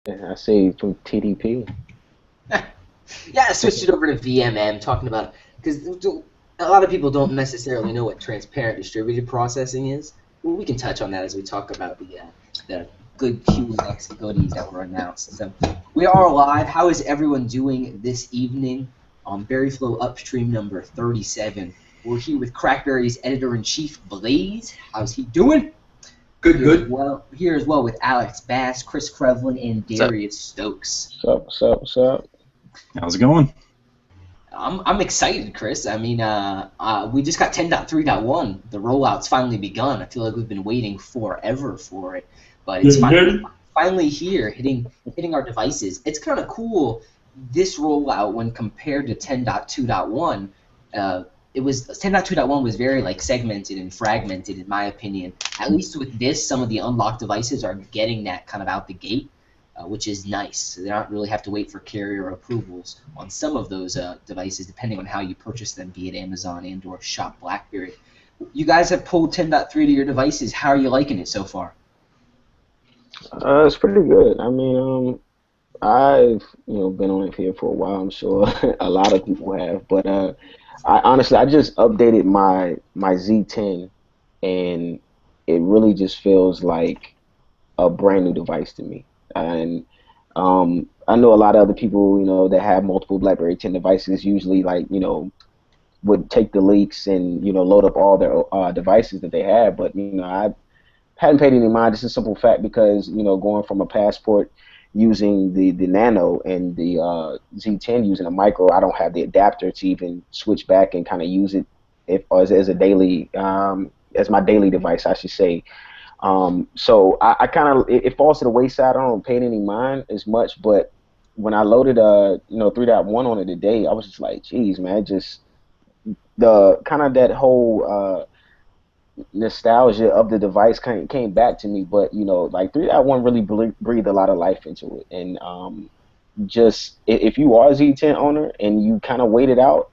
I say from TDP. Yeah, I switched it over to VMM, talking about because a lot of people don't necessarily know what transparent distributed processing is. Well, we can touch on that as we talk about the good QNX goodies that were announced. So we are live. How is everyone doing this evening on BerryFlow Upstream number 37? We're here with Crackberry's editor-in-chief, Blaze. How's he doing? Good, good. Here as well with Alex Bass, Chris Krevlin, and What's up? Darius Stokes. What's up? What's up? What's up? How's it going? I'm excited, Chris. I mean, we just got 10.3.1. The rollout's finally begun. I feel like we've been waiting forever for it, but it's finally here, hitting our devices. It's kind of cool, this rollout, when compared to 10.2.1. It was 10.2.1 was very like segmented and fragmented, in my opinion. At least with this, some of the unlocked devices are getting that kind of out the gate. Which is nice. So they don't really have to wait for carrier approvals on some of those devices, depending on how you purchase them, be it Amazon and or Shop BlackBerry. You guys have pulled 10.3 to your devices. How are you liking it so far? It's pretty good. I mean, I've been on it here for a while. I'm sure a lot of people have, but I honestly I just updated my Z10, and it really just feels like a brand new device to me. And I know a lot of other people, that have multiple BlackBerry 10 devices usually like, would take the leaks and, load up all their devices that they have. But, I hadn't paid any mind. Just a simple fact because, going from a Passport using the Nano and the Z10 using a micro, I don't have the adapter to even switch back and kind of use it as a daily, as my daily device, I should say. So I kind of it falls to the wayside. I don't pay any mind as much, but when I loaded 3.1 on it today, I was just like, geez, man, just the kind of that whole nostalgia of the device came back to me. But like 3.1 really breathed a lot of life into it, and just if you are a Z10 owner and you kind of wait it out,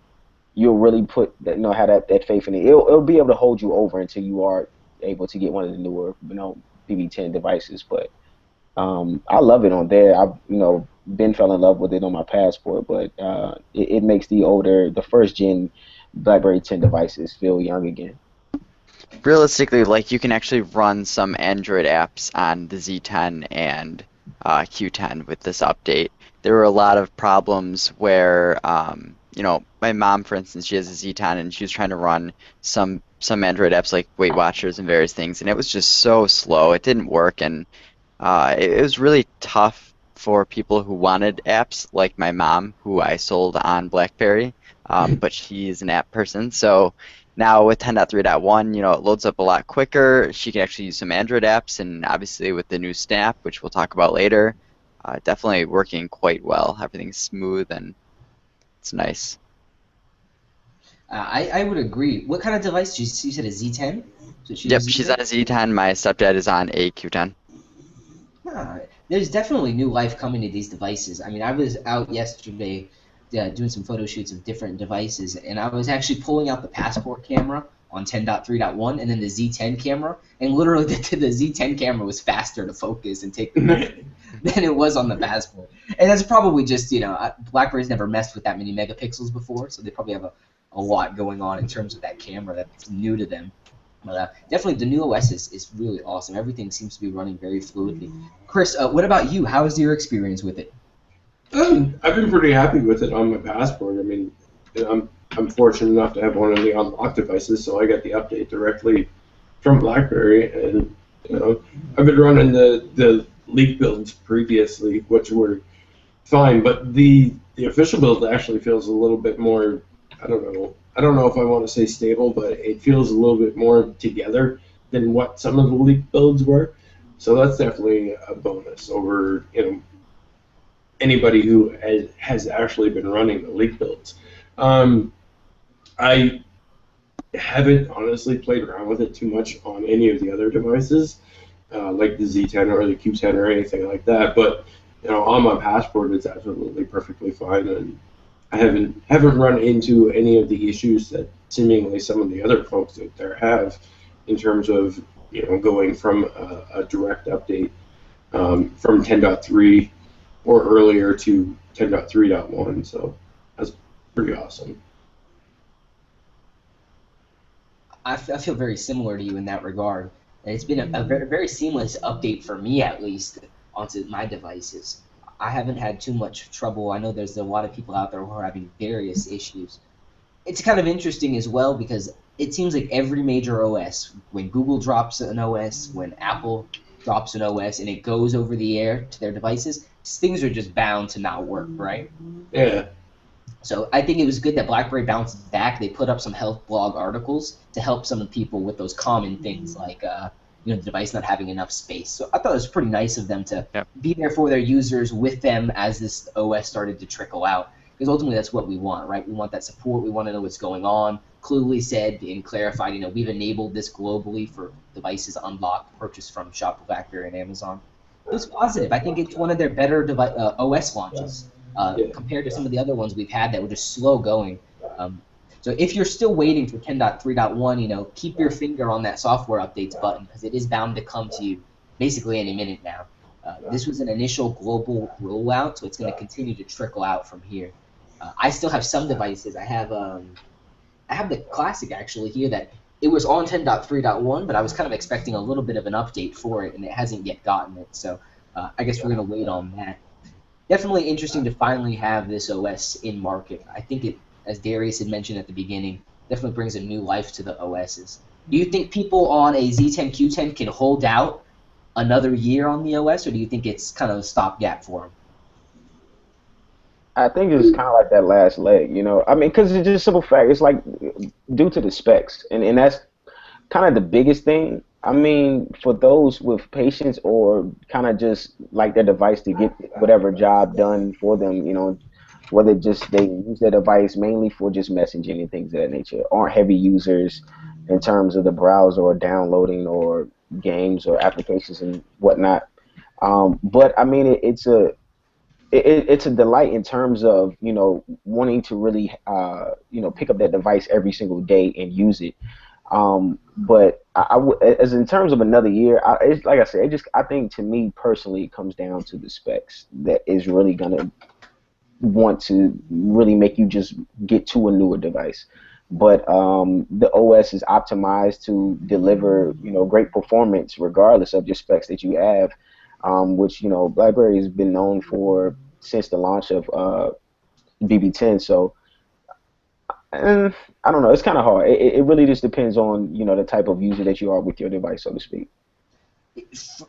you'll really put that have that faith in it. It'll be able to hold you over until you are able to get one of the newer, BB10 devices. But I love it on there. I've, been fell in love with it on my Passport, but it makes the first gen BlackBerry 10 devices feel young again. Realistically, like you can actually run some Android apps on the Z10 and Q10 with this update. There were a lot of problems where, my mom, for instance, she has a Z10 and she was trying to run some Android apps like Weight Watchers and various things, and it was just so slow. It didn't work, and it was really tough for people who wanted apps like my mom, who I sold on BlackBerry, but she's an app person. So now with 10.3.1, it loads up a lot quicker. She can actually use some Android apps, and obviously with the new Snap, which we'll talk about later, definitely working quite well. Everything's smooth and it's nice. I would agree. What kind of device? You said a Z10? So Yep, she's on a Z10. My stepdad is on a Q10. There's definitely new life coming to these devices. I mean, I was out yesterday doing some photo shoots of different devices, and I was actually pulling out the Passport camera on 10.3.1 and then the Z10 camera, and literally the Z10 camera was faster to focus and take the picture than it was on the Passport. And that's probably just, BlackBerry's never messed with that many megapixels before, so they probably have a lot going on in terms of that camera that's new to them. But definitely the new OS is really awesome. Everything seems to be running very fluidly. Chris, what about you? How is your experience with it? I've been pretty happy with it on my Passport. I mean, I'm fortunate enough to have one of the unlocked devices, so I got the update directly from BlackBerry, and I've been running the leak builds previously, which were fine, but the official build actually feels a little bit more. I don't know if I want to say stable, but it feels a little bit more together than what some of the leak builds were. So that's definitely a bonus over anybody who has actually been running the leak builds. I haven't honestly played around with it too much on any of the other devices, like the Z10 or the Q10 or anything like that. But on my Passport, it's absolutely perfectly fine, and I haven't run into any of the issues that seemingly some of the other folks out there have in terms of going from a direct update from 10.3 or earlier to 10.3.1. So that's pretty awesome. I feel very similar to you in that regard. And it's been a very, very seamless update for me, at least, onto my devices. I haven't had too much trouble. I know there's a lot of people out there who are having various issues. It's kind of interesting as well because it seems like every major OS, when Google drops an OS, when Apple drops an OS, and it goes over the air to their devices, things are just bound to not work, right? Yeah. So I think it was good that BlackBerry bounced back. They put up some health blog articles to help some of the people with those common things like the device not having enough space. So I thought it was pretty nice of them to be there for their users with them as this OS started to trickle out. Because ultimately that's what we want, right? We want that support. We want to know what's going on. Clearly said and clarified, we've enabled this globally for devices unlocked, purchased from Shop, BlackBerry, and Amazon. It was positive. I think it's one of their better OS launches. Compared to some of the other ones we've had that were just slow going. So if you're still waiting for 10.3.1, keep your finger on that software updates button because it is bound to come to you basically any minute now. This was an initial global rollout, so it's going to continue to trickle out from here. I still have some devices. I have the Classic actually here that it was on 10.3.1, but I was kind of expecting a little bit of an update for it, and it hasn't yet gotten it. So I guess we're going to wait on that. Definitely interesting to finally have this OS in market. I think it, as Darius had mentioned at the beginning, definitely brings a new life to the OSs. Do you think people on a Z10, Q10 can hold out another year on the OS, or do you think it's kind of a stopgap for them? I think it's kind of like that last leg, I mean, because it's just a simple fact. It's like due to the specs, and that's kind of the biggest thing. I mean, for those with patience or kind of just like their device to get whatever job done for them, whether just they use their device mainly for just messaging and things of that nature, aren't heavy users in terms of the browser or downloading or games or applications and whatnot. But I mean, it's a delight in terms of wanting to really pick up that device every single day and use it. But as in terms of another year, it's like I said, I think to me personally, it comes down to the specs that is really gonna want to really make you just get to a newer device. But the OS is optimized to deliver great performance regardless of your specs that you have, which BlackBerry has been known for since the launch of BB10. So. And I don't know. It's kind of hard. It really just depends on the type of user that you are with your device, so to speak.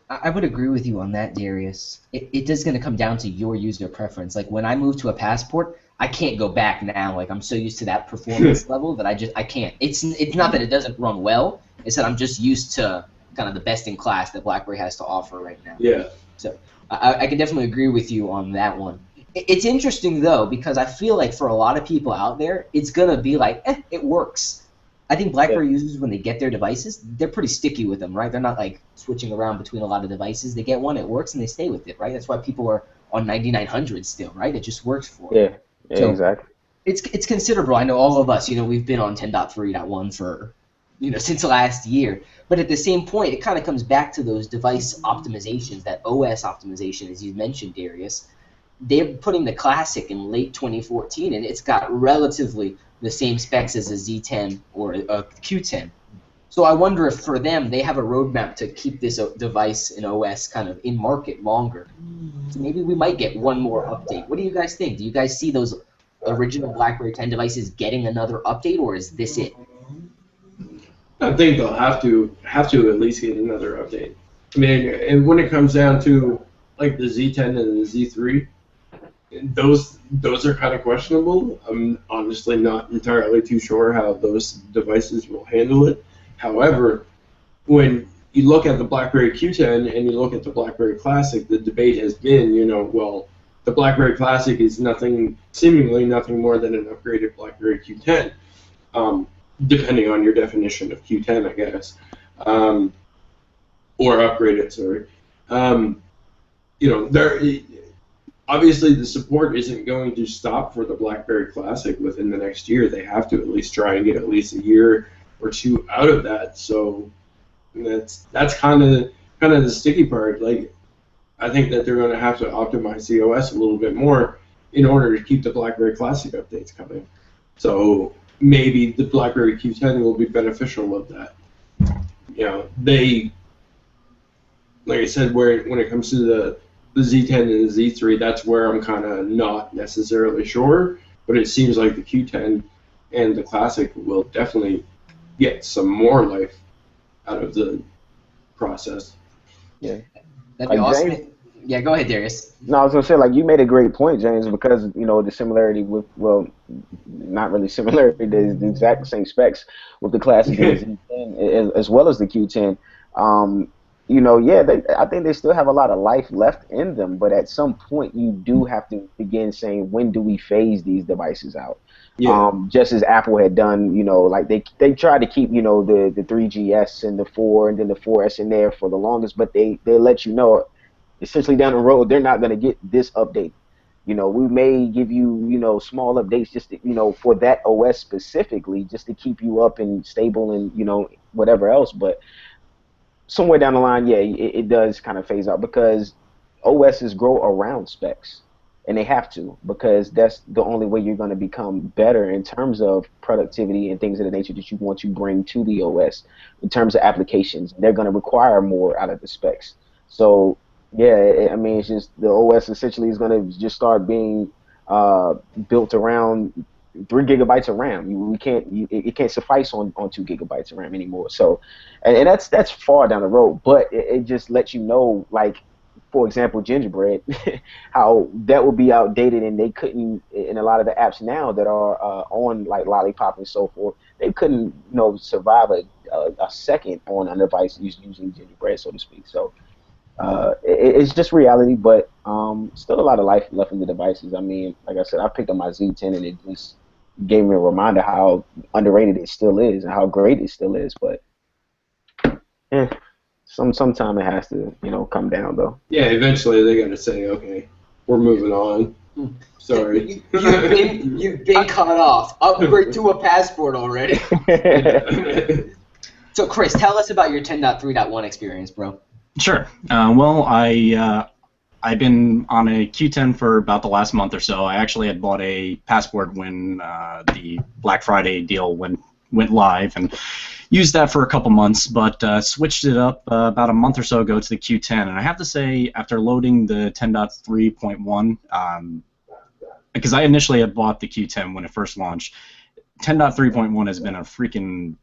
I would agree with you on that, Darius. It is going to come down to your user preference. Like when I move to a Passport, I can't go back now. Like I'm so used to that performance level that I can't. It's not that it doesn't run well. It's that I'm just used to kind of the best in class that BlackBerry has to offer right now. Yeah. So I can definitely agree with you on that one. It's interesting, though, because I feel like for a lot of people out there, it's going to be like, it works. I think BlackBerry users, when they get their devices, they're pretty sticky with them, right? They're not, like, switching around between a lot of devices. They get one, it works, and they stay with it, right? That's why people are on 9900 still, right? It just works for them. Yeah, so exactly. It's considerable. I know all of us, we've been on 10.3.1 for, since last year. But at the same point, it kind of comes back to those device optimizations, that OS optimization, as you mentioned, Darius. They're putting the Classic in late 2014, and it's got relatively the same specs as a Z10 or a Q10. So I wonder if for them, they have a roadmap to keep this device and OS kind of in market longer. So maybe we might get one more update. What do you guys think? Do you guys see those original BlackBerry 10 devices getting another update, or is this it? I think they'll have to at least get another update. I mean, and when it comes down to like the Z10 and the Z3, those are kind of questionable. I'm honestly not entirely too sure how those devices will handle it. However, when you look at the BlackBerry Q10 and you look at the BlackBerry Classic, the debate has been, well, the BlackBerry Classic is seemingly nothing more than an upgraded BlackBerry Q10, depending on your definition of Q10, I guess, or upgraded, sorry. Obviously, the support isn't going to stop for the BlackBerry Classic within the next year. They have to at least try and get at least a year or two out of that. So that's kind of the sticky part. Like, I think that they're going to have to optimize the OS a little bit more in order to keep the BlackBerry Classic updates coming. So maybe the BlackBerry Q10 will be beneficial of that. You know, they, like I said, when it comes to the Z10 and the Z3, that's where I'm kind of not necessarily sure, but it seems like the Q10 and the Classic will definitely get some more life out of the process. Yeah. That'd be Like awesome. James, Yeah, go ahead, Darius. no, I was gonna say, like, you made a great point, James, because the similarity with, well, not really similarity, the exact same specs with the Classic and the Z10 as well as the Q10. Yeah, I think they still have a lot of life left in them, but at some point you do have to begin saying, when do we phase these devices out? Yeah. Just as Apple had done, like they tried to keep, the 3GS and the 4 and then the 4S in there for the longest, but they let you know essentially down the road they're not going to get this update. We may give you, small updates just to, for that OS specifically, just to keep you up and stable and, whatever else. But somewhere down the line, yeah, it does kind of phase out because OSs grow around specs, and they have to, because that's the only way you're going to become better in terms of productivity and things of the nature that you want to bring to the OS. In terms of applications, they're going to require more out of the specs. So yeah, I mean, it's just the OS essentially is going to just start being built around 3 gigabytes of RAM. It can't suffice on 2 gigabytes of RAM anymore. So, and that's far down the road, but it just lets you know, like, for example, Gingerbread, how that will be outdated, and they couldn't, in a lot of the apps now that are on like Lollipop and so forth, they couldn't, survive a second on a device using Gingerbread, so to speak. So it's just reality, but still a lot of life left in the devices. I mean, like I said, I picked up my Z10, and it just gave me a reminder how underrated it still is and how great it still is. But sometime it has to, come down though. Yeah, eventually they got to say, okay, we're moving on. Sorry. You've been cut off. Upgrade to a Passport already. So, Chris, tell us about your 10.3.1 experience, bro. Sure. Well, I've been on a Q10 for about the last month or so. I actually had bought a Passport when the Black Friday deal went live, and used that for a couple months, but switched it up about a month or so ago to the Q10. And I have to say, after loading the 10.3.1, because I initially had bought the Q10 when it first launched, 10.3.1 has been a freaking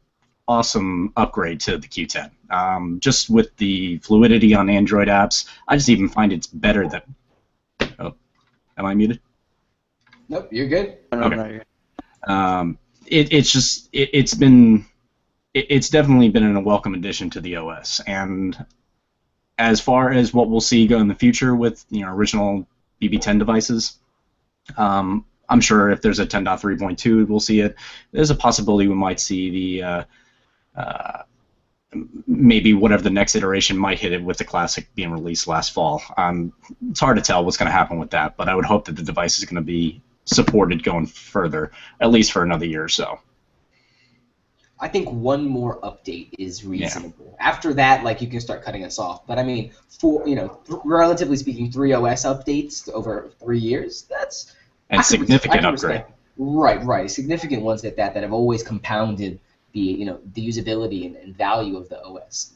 awesome upgrade to the Q10. Just with the fluidity on Android apps, I just even find it's better than... Oh, am I muted? Nope, you're good. Okay. It's definitely been a welcome addition to the OS, and as far as what we'll see go in the future with original BB10 devices, I'm sure if there's a 10.3.2, we'll see it. There's a possibility we might see the maybe whatever the next iteration might hit it with the Classic being released last fall. It's hard to tell what's going to happen with that, but I would hope that the device is going to be supported going further, at least for another year or so. I think one more update is reasonable. Yeah. After that, like, you can start cutting us off. But I mean, relatively speaking, 3 OS updates over 3 years, that's... And significant upgrade. Right. Significant ones that have always compounded the the usability and value of the OS.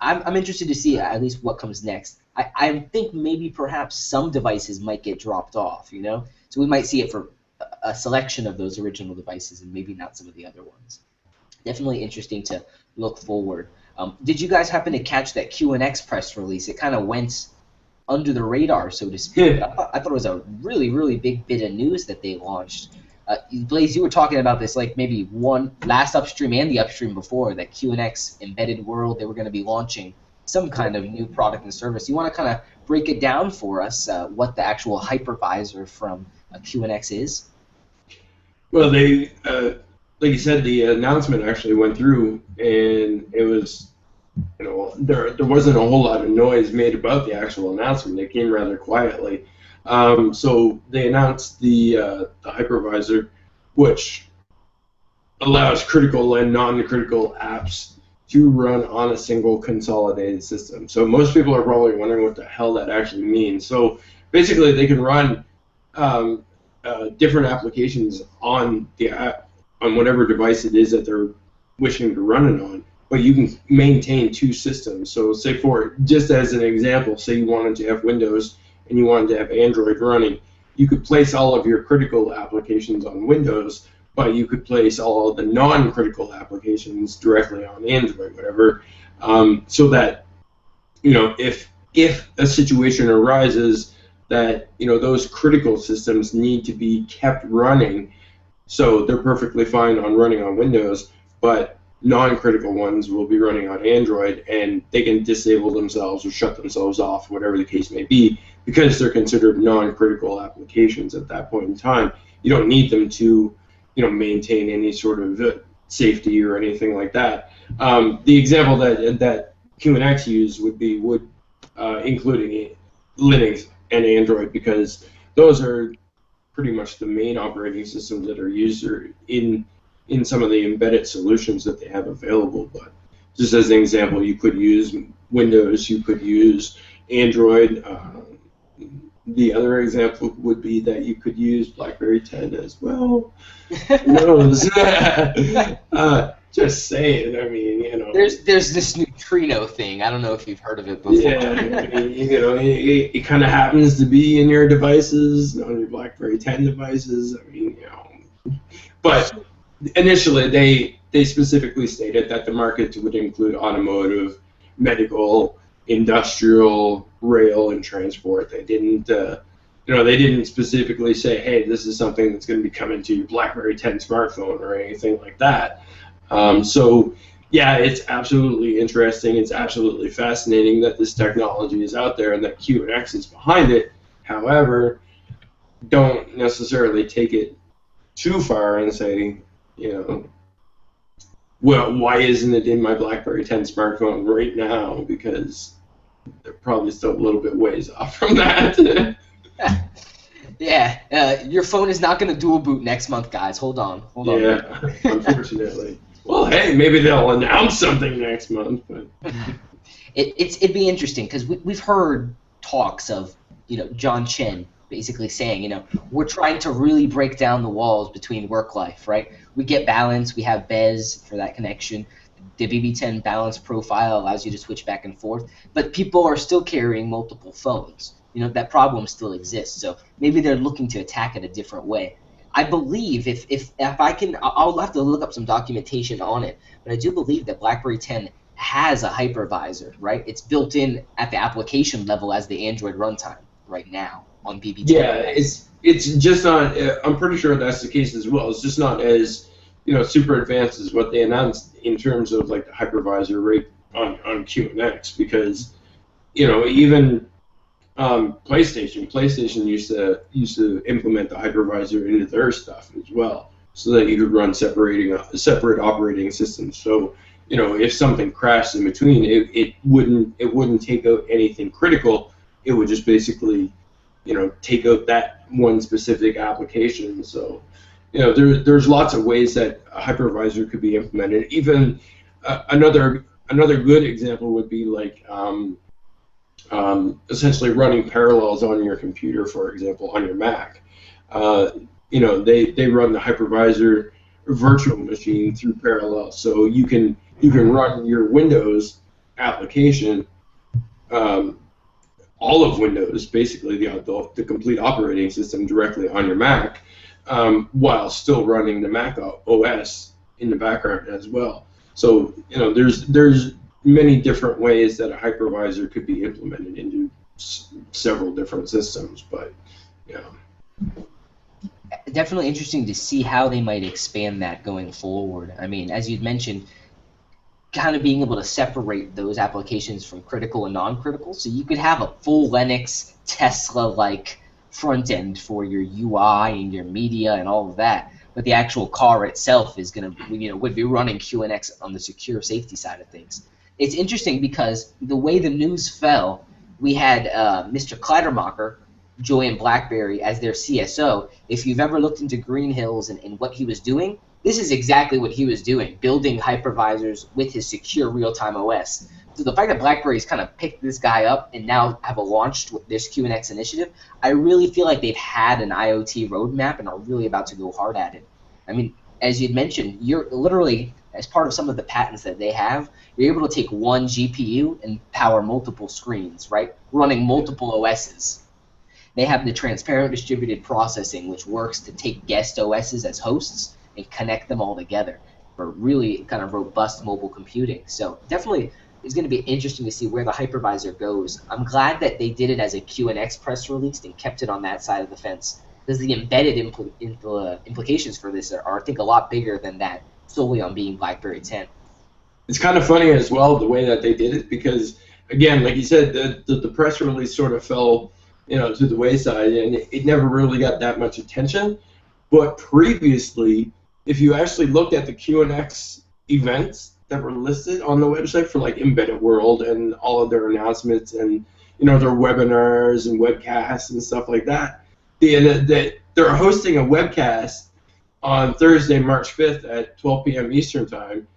I'm interested to see at least what comes next. I think maybe perhaps some devices might get dropped off, So we might see it for a selection of those original devices and maybe not some of the other ones. Definitely interesting to look forward. Did you guys happen to catch that QNX press release? It kind of went under the radar, so to speak. Yeah. I thought it was a really, really big bit of news that they launched. Blaze, you were talking about this like maybe one last upstream and the upstream before, that QNX embedded world, they were going to be launching some kind of new product and service. You want to kind of break it down for us, what the actual hypervisor from QNX is? Well, they... like you said, the announcement actually went through, and it was, there wasn't a whole lot of noise made about the actual announcement. It came rather quietly. So they announced the hypervisor, which allows critical and non-critical apps to run on a single consolidated system. So most people are probably wondering what the hell that actually means. So basically, they can run different applications on on whatever device it is that they're wishing to run it on, but you can maintain two systems. So say just as an example, say you wanted to have Windows and you wanted to have Android running, you could place all of your critical applications on Windows, but you could place all of the non-critical applications directly on Android, whatever, so that, if a situation arises that, those critical systems need to be kept running, so they're perfectly fine on running on Windows, but non-critical ones will be running on Android, and they can disable themselves or shut themselves off, whatever the case may be, because they're considered non-critical applications at that point in time. You don't need them to, maintain any sort of safety or anything like that. The example that QNX used would be including Linux and Android, because those are pretty much the main operating systems that are used in some of the embedded solutions that they have available. But just as an example, you could use Windows, you could use Android. The other example would be that you could use BlackBerry 10 as well. Who knows? Just saying. I mean, There's this neutrino thing. I don't know if you've heard of it before. Yeah, I mean, it kind of happens to be in your devices, on your BlackBerry 10 devices. I mean, but initially they specifically stated that the market would include automotive, medical, industrial, rail, and transport. They didn't, they didn't specifically say, hey, this is something that's going to be coming to your BlackBerry 10 smartphone or anything like that. So, yeah, it's absolutely interesting. It's absolutely fascinating that this technology is out there and that QNX is behind it. However, don't necessarily take it too far and say, well, why isn't it in my BlackBerry 10 smartphone right now? Because they're probably still a little bit ways off from that. Yeah, your phone is not going to dual boot next month, guys. Hold on. Yeah, unfortunately. Well, hey, maybe they'll announce something next month. But it'd be interesting because we've heard talks of John Chen basically saying we're trying to really break down the walls between work life, right? We get balance, we have BES for that connection. The BB10 balance profile allows you to switch back and forth, but people are still carrying multiple phones. That problem still exists. So maybe they're looking to attack it a different way. I believe if I can, I'll have to look up some documentation on it, but I do believe that BlackBerry 10 has a hypervisor, right? It's built in at the application level as the Android runtime right now on BB10. Yeah, it's just not. I'm pretty sure that's the case as well. It's just not as super advanced as what they announced in terms of like the hypervisor rate on QNX, because even PlayStation used to implement the hypervisor into their stuff as well, so that you could run separate operating systems. So if something crashed in between, it wouldn't take out anything critical. It would just basically take out that one specific application. So there's lots of ways that a hypervisor could be implemented. Even another good example would be like essentially running parallels on your computer, for example, on your Mac. They run the hypervisor virtual machine through Parallels, so you can run your Windows application, all of Windows, basically the complete operating system directly on your Mac, while still running the Mac OS in the background as well. So there's many different ways that a hypervisor could be implemented into several different systems, but definitely interesting to see how they might expand that going forward. I mean, as you'd mentioned, kind of being able to separate those applications from critical and non-critical, so you could have a full Linux Tesla-like front end for your UI and your media and all of that, but the actual car itself is going to, would be running QNX on the secure safety side of things. It's interesting because the way the news fell, we had Mr. Kleidermacher, join BlackBerry as their CSO, if you've ever looked into Green Hills and what he was doing, this is exactly what he was doing, building hypervisors with his secure real-time OS. So the fact that BlackBerry's kind of picked this guy up and now have launched this QNX initiative, I really feel like they've had an IoT roadmap and are really about to go hard at it. I mean, as you'd mentioned, you're literally, as part of some of the patents that they have, you're able to take one GPU and power multiple screens, right? Running multiple OSs. They have the transparent distributed processing, which works to take guest OSs as hosts and connect them all together for really kind of robust mobile computing. So definitely it's going to be interesting to see where the hypervisor goes. I'm glad that they did it as a QNX press release and kept it on that side of the fence, because the embedded implications for this are, I think, a lot bigger than that solely on being BlackBerry 10. It's kind of funny as well the way that they did it, because again, like you said, the press release sort of fell, to the wayside, and it never really got that much attention. But previously, if you actually looked at the QNX events that were listed on the website for like Embedded World and all of their announcements and their webinars and webcasts and stuff like that, they're hosting a webcast on Thursday, March 5th at 12 p.m. Eastern Time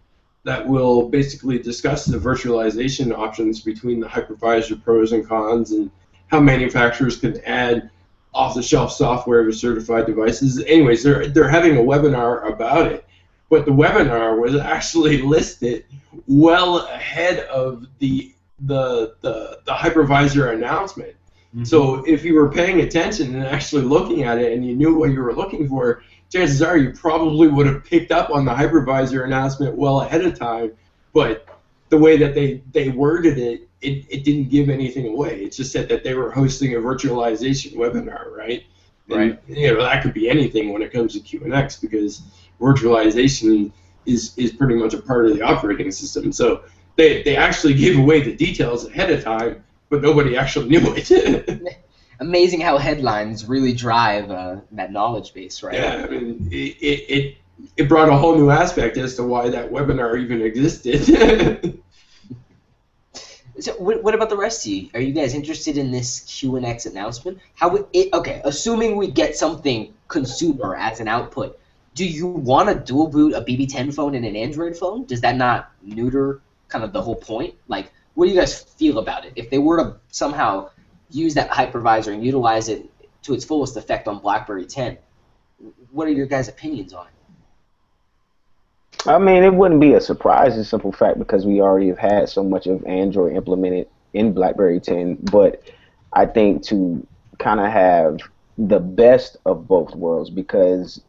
that will basically discuss the virtualization options between the hypervisor pros and cons and how manufacturers can add off-the-shelf software to certified devices. Anyways, they're having a webinar about it, but the webinar was actually listed well ahead of the hypervisor announcement. Mm-hmm. So if you were paying attention and actually looking at it and you knew what you were looking for, chances are you probably would have picked up on the hypervisor announcement well ahead of time. But the way that they worded it, it didn't give anything away. It just said that they were hosting a virtualization webinar, right? And, that could be anything when it comes to QNX, because virtualization is pretty much a part of the operating system. So they actually gave away the details ahead of time, but nobody actually knew it. Amazing how headlines really drive that knowledge base, right? Yeah, I mean, it brought a whole new aspect as to why that webinar even existed. So what about the rest of you? Are you guys interested in this QNX announcement? Okay, assuming we get something consumer as an output, do you want to dual boot a BB10 phone and an Android phone? Does that not neuter kind of the whole point? Like, what do you guys feel about it? If they were to somehow use that hypervisor and utilize it to its fullest effect on BlackBerry 10, what are your guys' opinions on it? I mean, it wouldn't be a surprise, in simple fact, because we already have had so much of Android implemented in BlackBerry 10. But I think to kind of have the best of both worlds, because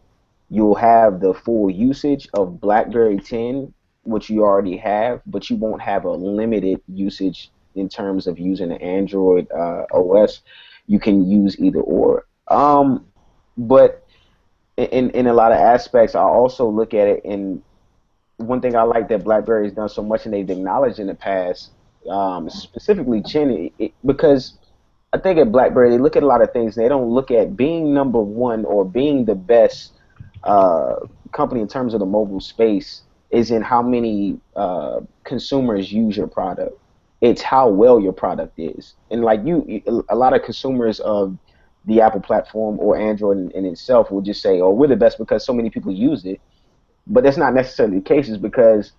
you'll have the full usage of BlackBerry 10, which you already have, but you won't have a limited usage in terms of using an Android OS. You can use either or. But in a lot of aspects, I also look at it in one thing I like that BlackBerry has done so much, and they've acknowledged in the past, specifically Chin, because I think at BlackBerry they look at a lot of things. They don't look at being number one or being the best company in terms of the mobile space is in how many consumers use your product. It's how well your product is. And like a lot of consumers of the Apple platform or Android in itself will just say, oh, we're the best because so many people use it. But that's not necessarily the case, is because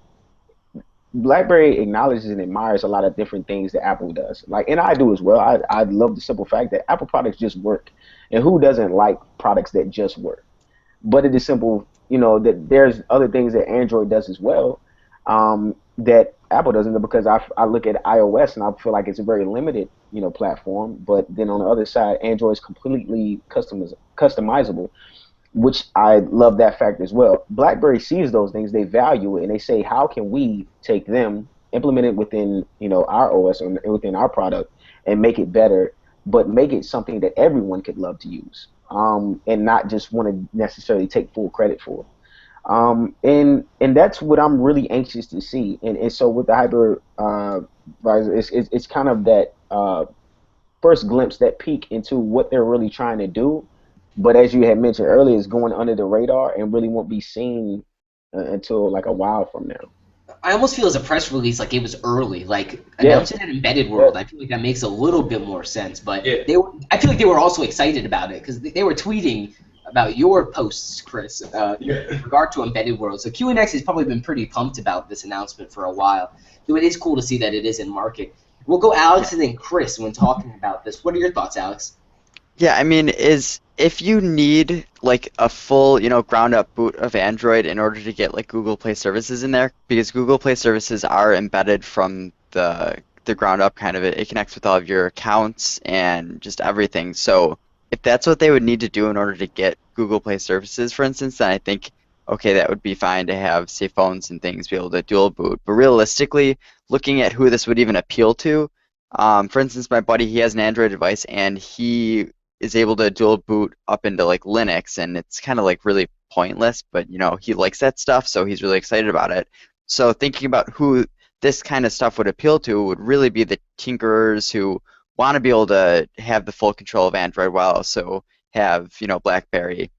BlackBerry acknowledges and admires a lot of different things that Apple does. Like, and I do as well. I love the simple fact that Apple products just work. And who doesn't like products that just work? But it is simple, that there's other things that Android does as well that Apple doesn't, because I look at iOS and I feel like it's a very limited, platform. But then on the other side, Android is completely customizable, which I love that fact as well. BlackBerry sees those things, they value it, and they say, how can we take them, implement it within, our OS or within our product, and make it better, but make it something that everyone could love to use, and not just want to necessarily take full credit for. And that's what I'm really anxious to see. And so with the hypervisor, it's kind of that first glimpse, that peek into what they're really trying to do. But as you had mentioned earlier, it's going under the radar and really won't be seen until like a while from now. I almost feel as a press release like it was early, like Yeah. announcing an embedded world. I feel like that makes a little bit more sense. But Yeah. I feel like they were also excited about it because they were tweeting about your posts, Chris, in regard to embedded world. So QNX has probably been pretty pumped about this announcement for a while. So it is cool to see that it is in market. We'll go Alex and then Chris when talking about this. What are your thoughts, Alex? Yeah, I mean, if you need like a full, ground up boot of Android in order to get like Google Play services in there, because Google Play services are embedded from the ground up kind of it connects with all of your accounts and just everything. So if that's what they would need to do in order to get Google Play services, for instance, then I think okay, that would be fine to have say phones and things be able to dual boot. But realistically, looking at who this would even appeal to, for instance, my buddy, he has an Android device and he is able to dual boot up into like Linux, and it's kind of like really pointless, but he likes that stuff, so he's really excited about it. So thinking about who this kind of stuff would appeal to would really be the tinkerers who want to be able to have the full control of Android while also have BlackBerry.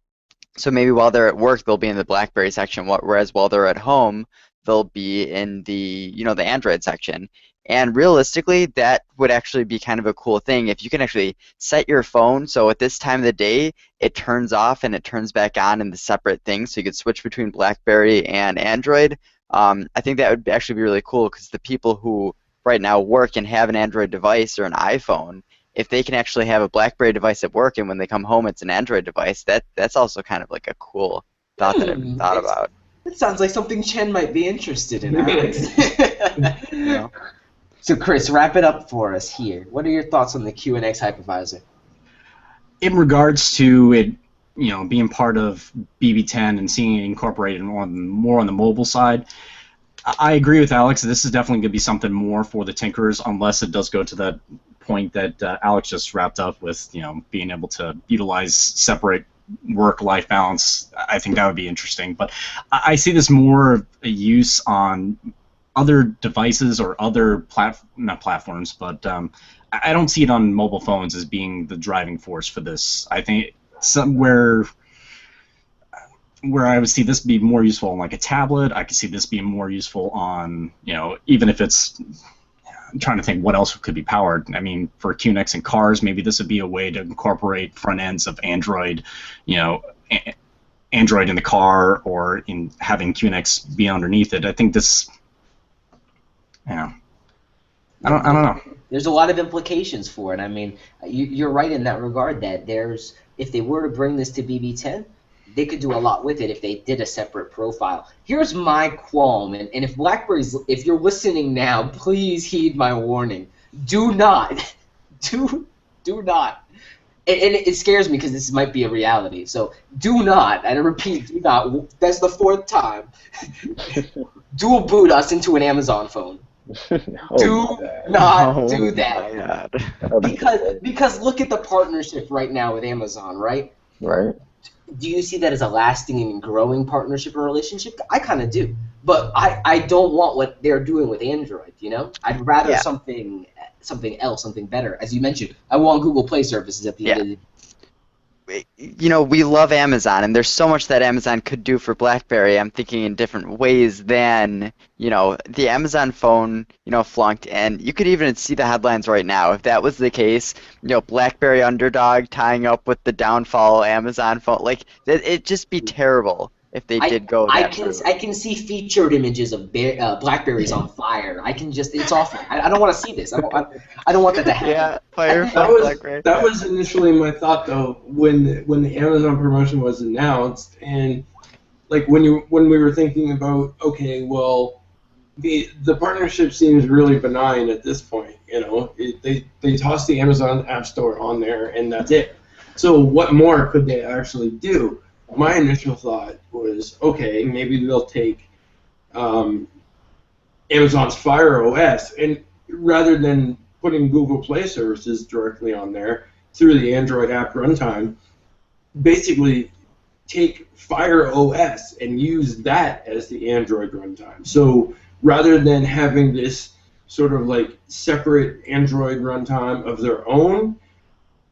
So maybe while they're at work, they'll be in the BlackBerry section, whereas while they're at home, they'll be in the Android section. And realistically, that would actually be kind of a cool thing if you can actually set your phone so at this time of the day it turns off and it turns back on in the separate things, so you could switch between BlackBerry and Android. I think that would actually be really cool because the people who right now work and have an Android device or an iPhone, if they can actually have a BlackBerry device at work and when they come home it's an Android device, that's also kind of like a cool thought that I haven't thought about. It sounds like something Chen might be interested in, Alex. So, Chris, wrap it up for us here. What are your thoughts on the QNX hypervisor? In regards to it, being part of BB10 and seeing it incorporated more on the mobile side, I agree with Alex. This is definitely going to be something more for the tinkerers, unless it does go to that point that Alex just wrapped up with, being able to utilize separate work-life balance. I think that would be interesting. But I see this more a use on other devices or other not platforms, but I don't see it on mobile phones as being the driving force for this. I think somewhere where I would see this be more useful on like a tablet, I could see this being more useful on, even if it's, I'm trying to think what else could be powered. I mean, for QNX and cars, maybe this would be a way to incorporate front ends of Android, Android in the car, or in having QNX be underneath it. I think this, I don't know. There's a lot of implications for it. I mean, you're right in that regard that if they were to bring this to BB10, they could do a lot with it if they did a separate profile. Here's my qualm, and if you're listening now, please heed my warning. Do not, do not. And it scares me because this might be a reality. So do not, and I repeat, do not, that's the fourth time, dual boot us into an Amazon phone. Do not do that. Because look at the partnership right now with Amazon, right? Right. Do you see that as a lasting and growing partnership or relationship? I kind of do. But I don't want what they're doing with Android, I'd rather something else, something better. As you mentioned, I want Google Play services at the end of the day. We love Amazon, and there's so much that Amazon could do for BlackBerry. I'm thinking in different ways than, the Amazon phone, flunked, and you could even see the headlines right now. If that was the case, BlackBerry underdog tying up with the downfall Amazon phone, like, it'd just be terrible if they did go that route. I can see featured images of Blackberries on fire. It's awful. I don't want to see this. I don't want that to happen. Yeah, fire Blackberry. That was initially my thought, though, when the Amazon promotion was announced, and like when we were thinking about, okay, well, the partnership seems really benign at this point. They tossed the Amazon App Store on there, and that's it. So what more could they actually do? My initial thought was, okay, maybe they'll take Amazon's Fire OS, and rather than putting Google Play services directly on there through the Android app runtime, basically take Fire OS and use that as the Android runtime. So rather than having this sort of like separate Android runtime of their own,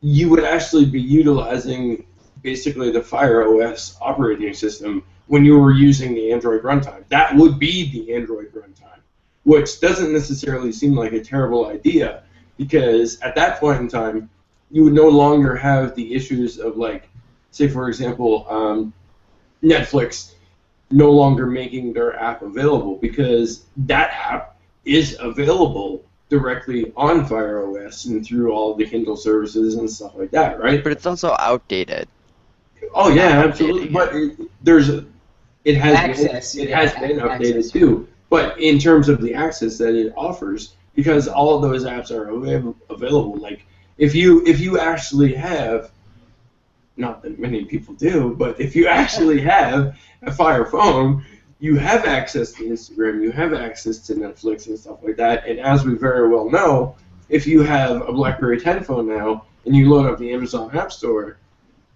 you would actually be utilizing basically the Fire OS operating system when you were using the Android runtime. That would be the Android runtime, which doesn't necessarily seem like a terrible idea, because at that point in time, you would no longer have the issues of, like, say for example, Netflix no longer making their app available, because that app is available directly on Fire OS and through all the Kindle services and stuff like that, right? But it's also outdated. Oh yeah, absolutely. But it has been updated too. But in terms of the access that it offers, because all of those apps are available, like if you actually have, not that many people do, but if you actually have a Fire phone, you have access to Instagram, you have access to Netflix and stuff like that. And as we very well know, if you have a BlackBerry 10 phone now and you load up the Amazon App Store,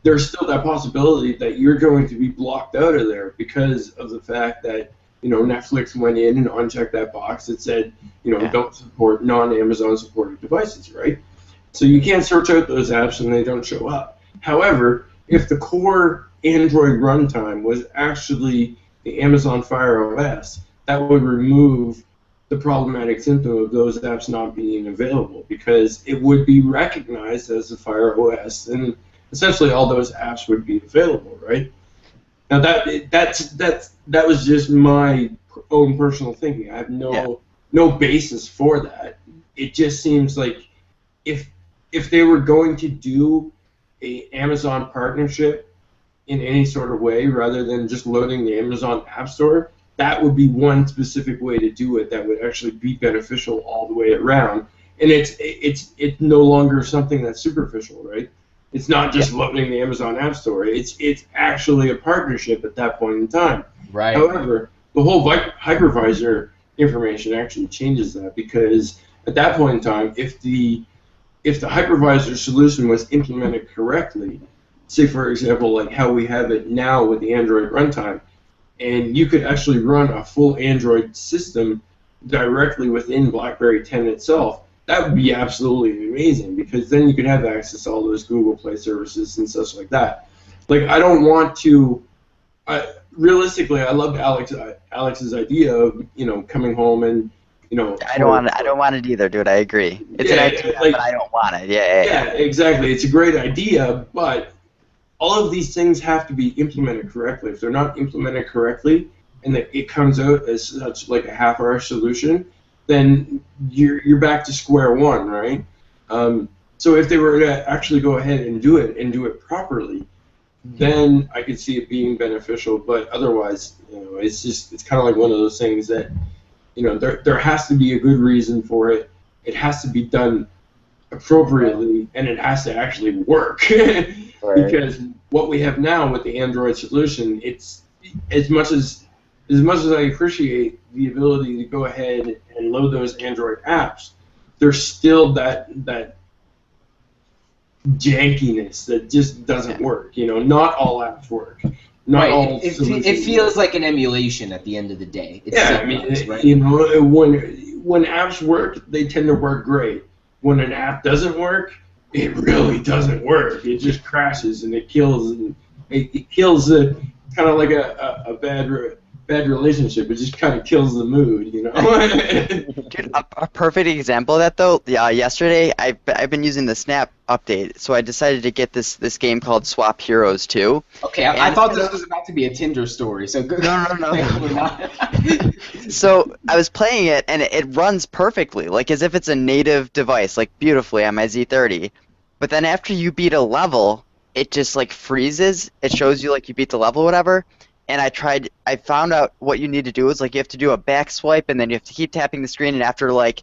there's still that possibility that you're going to be blocked out of there because of the fact that, you know, Netflix went in and unchecked that box that said, you know, don't support non-Amazon supported devices, right? So you can't search out those apps and they don't show up. However, if the core Android runtime was actually the Amazon Fire OS, that would remove the problematic symptom of those apps not being available, because it would be recognized as the Fire OS, and essentially all those apps would be available, right? Now that was just my own personal thinking. I have no basis for that. It just seems like if they were going to do a Amazon partnership in any sort of way, rather than just loading the Amazon App Store, that would be one specific way to do it that would actually be beneficial all the way around. And it's no longer something that's superficial, right? It's not just loading the Amazon App Store. It's actually a partnership at that point in time. Right. However, the whole hypervisor information actually changes that, because at that point in time, if the hypervisor solution was implemented correctly, say for example like how we have it now with the Android runtime, and you could actually run a full Android system directly within BlackBerry 10 itself, that would be absolutely amazing, because then you could have access to all those Google Play services and such like that. Like, I don't want to. Realistically, I loved Alex's idea of, you know, coming home and, you know. I don't want it either, dude. I agree. It's an idea, like, but I don't want it. Yeah, exactly. It's a great idea, but all of these things have to be implemented correctly. If they're not implemented correctly, and that it comes out as such like a half-hour solution, then you're back to square one, right? So if they were to actually go ahead and do it properly, then I could see it being beneficial. But otherwise, you know, it's kind of like one of those things that, you know, there has to be a good reason for it. It has to be done appropriately, and it has to actually work. Because what we have now with the Android solution, it's as much as I appreciate the ability to go ahead and load those Android apps, there's still that jankiness that just doesn't work. You know, not all apps work. Not all it feels like an emulation at the end of the day. I mean, right? You know, when apps work, they tend to work great. When an app doesn't work, it really doesn't work. It just crashes and it kills. It kills kind of like a bad relationship. It just kind of kills the mood, you know. Dude, a perfect example of that though. Yesterday I've been using the Snap update, so I decided to get this game called Swap Heroes 2. Okay, I thought this was about to be a Tinder story. So good. No. So I was playing it, and it runs perfectly, like as if it's a native device, like beautifully on my Z30. But then after you beat a level, it just like freezes. It shows you like you beat the level or whatever. And I found out what you need to do is like you have to do a back swipe, and then you have to keep tapping the screen, and after like,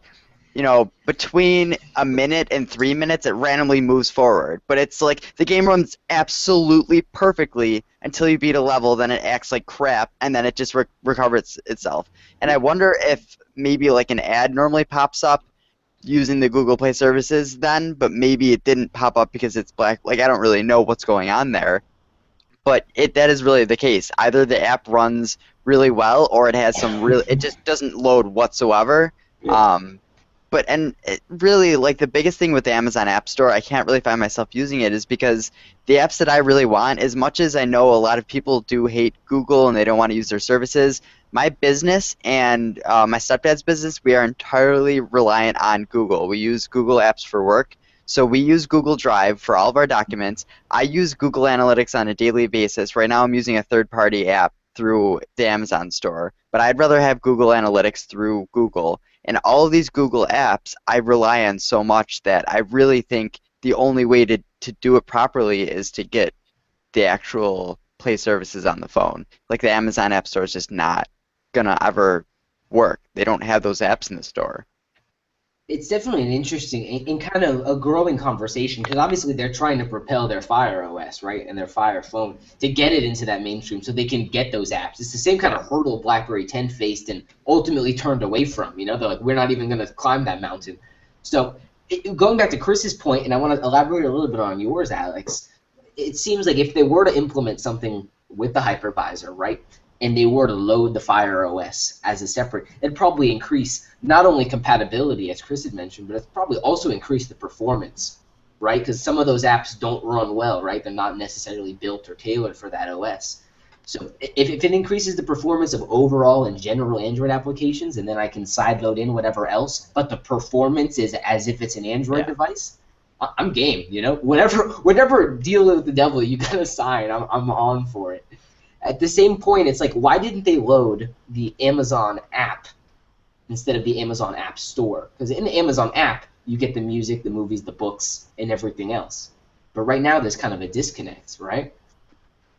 you know, between a minute and 3 minutes, it randomly moves forward. But it's like the game runs absolutely perfectly until you beat a level, then it acts like crap, and then it just recovers itself. And I wonder if maybe like an ad normally pops up using the Google Play services then, but maybe it didn't pop up because it's black. Like, I don't really know what's going on there. But that is really the case. Either the app runs really well, or it has some it just doesn't load whatsoever. Yeah. really, like, the biggest thing with the Amazon App Store, I can't really find myself using it, is because the apps that I really want, as much as I know a lot of people do hate Google and they don't want to use their services, my business and my stepdad's business, we are entirely reliant on Google. We use Google Apps for work. So we use Google Drive for all of our documents. I use Google Analytics on a daily basis. Right now I'm using a third-party app through the Amazon store, but I'd rather have Google Analytics through Google. And all of these Google apps I rely on so much that I really think the only way to do it properly is to get the actual Play services on the phone. Like the Amazon App Store is just not going to ever work. They don't have those apps in the store. It's definitely an interesting and kind of a growing conversation, because obviously they're trying to propel their Fire OS, right, and their Fire phone to get it into that mainstream so they can get those apps. It's the same kind of hurdle BlackBerry 10 faced and ultimately turned away from. You know, they're like, we're not even going to climb that mountain. So going back to Chris's point, and I want to elaborate a little bit on yours, Alex, it seems like if they were to implement something with the hypervisor, right, and they were to load the Fire OS as a separate, it'd probably increase not only compatibility, as Chris had mentioned, but it's probably also increase the performance, right? Because some of those apps don't run well, right? They're not necessarily built or tailored for that OS. So if it increases the performance of overall and general Android applications, and then I can sideload in whatever else, but the performance is as if it's an Android device, I'm game, you know? Whatever deal with the devil you gotta sign, I'm on for it. At the same point, it's like, why didn't they load the Amazon app instead of the Amazon App Store? Because in the Amazon app, you get the music, the movies, the books, and everything else. But right now, there's kind of a disconnect, right?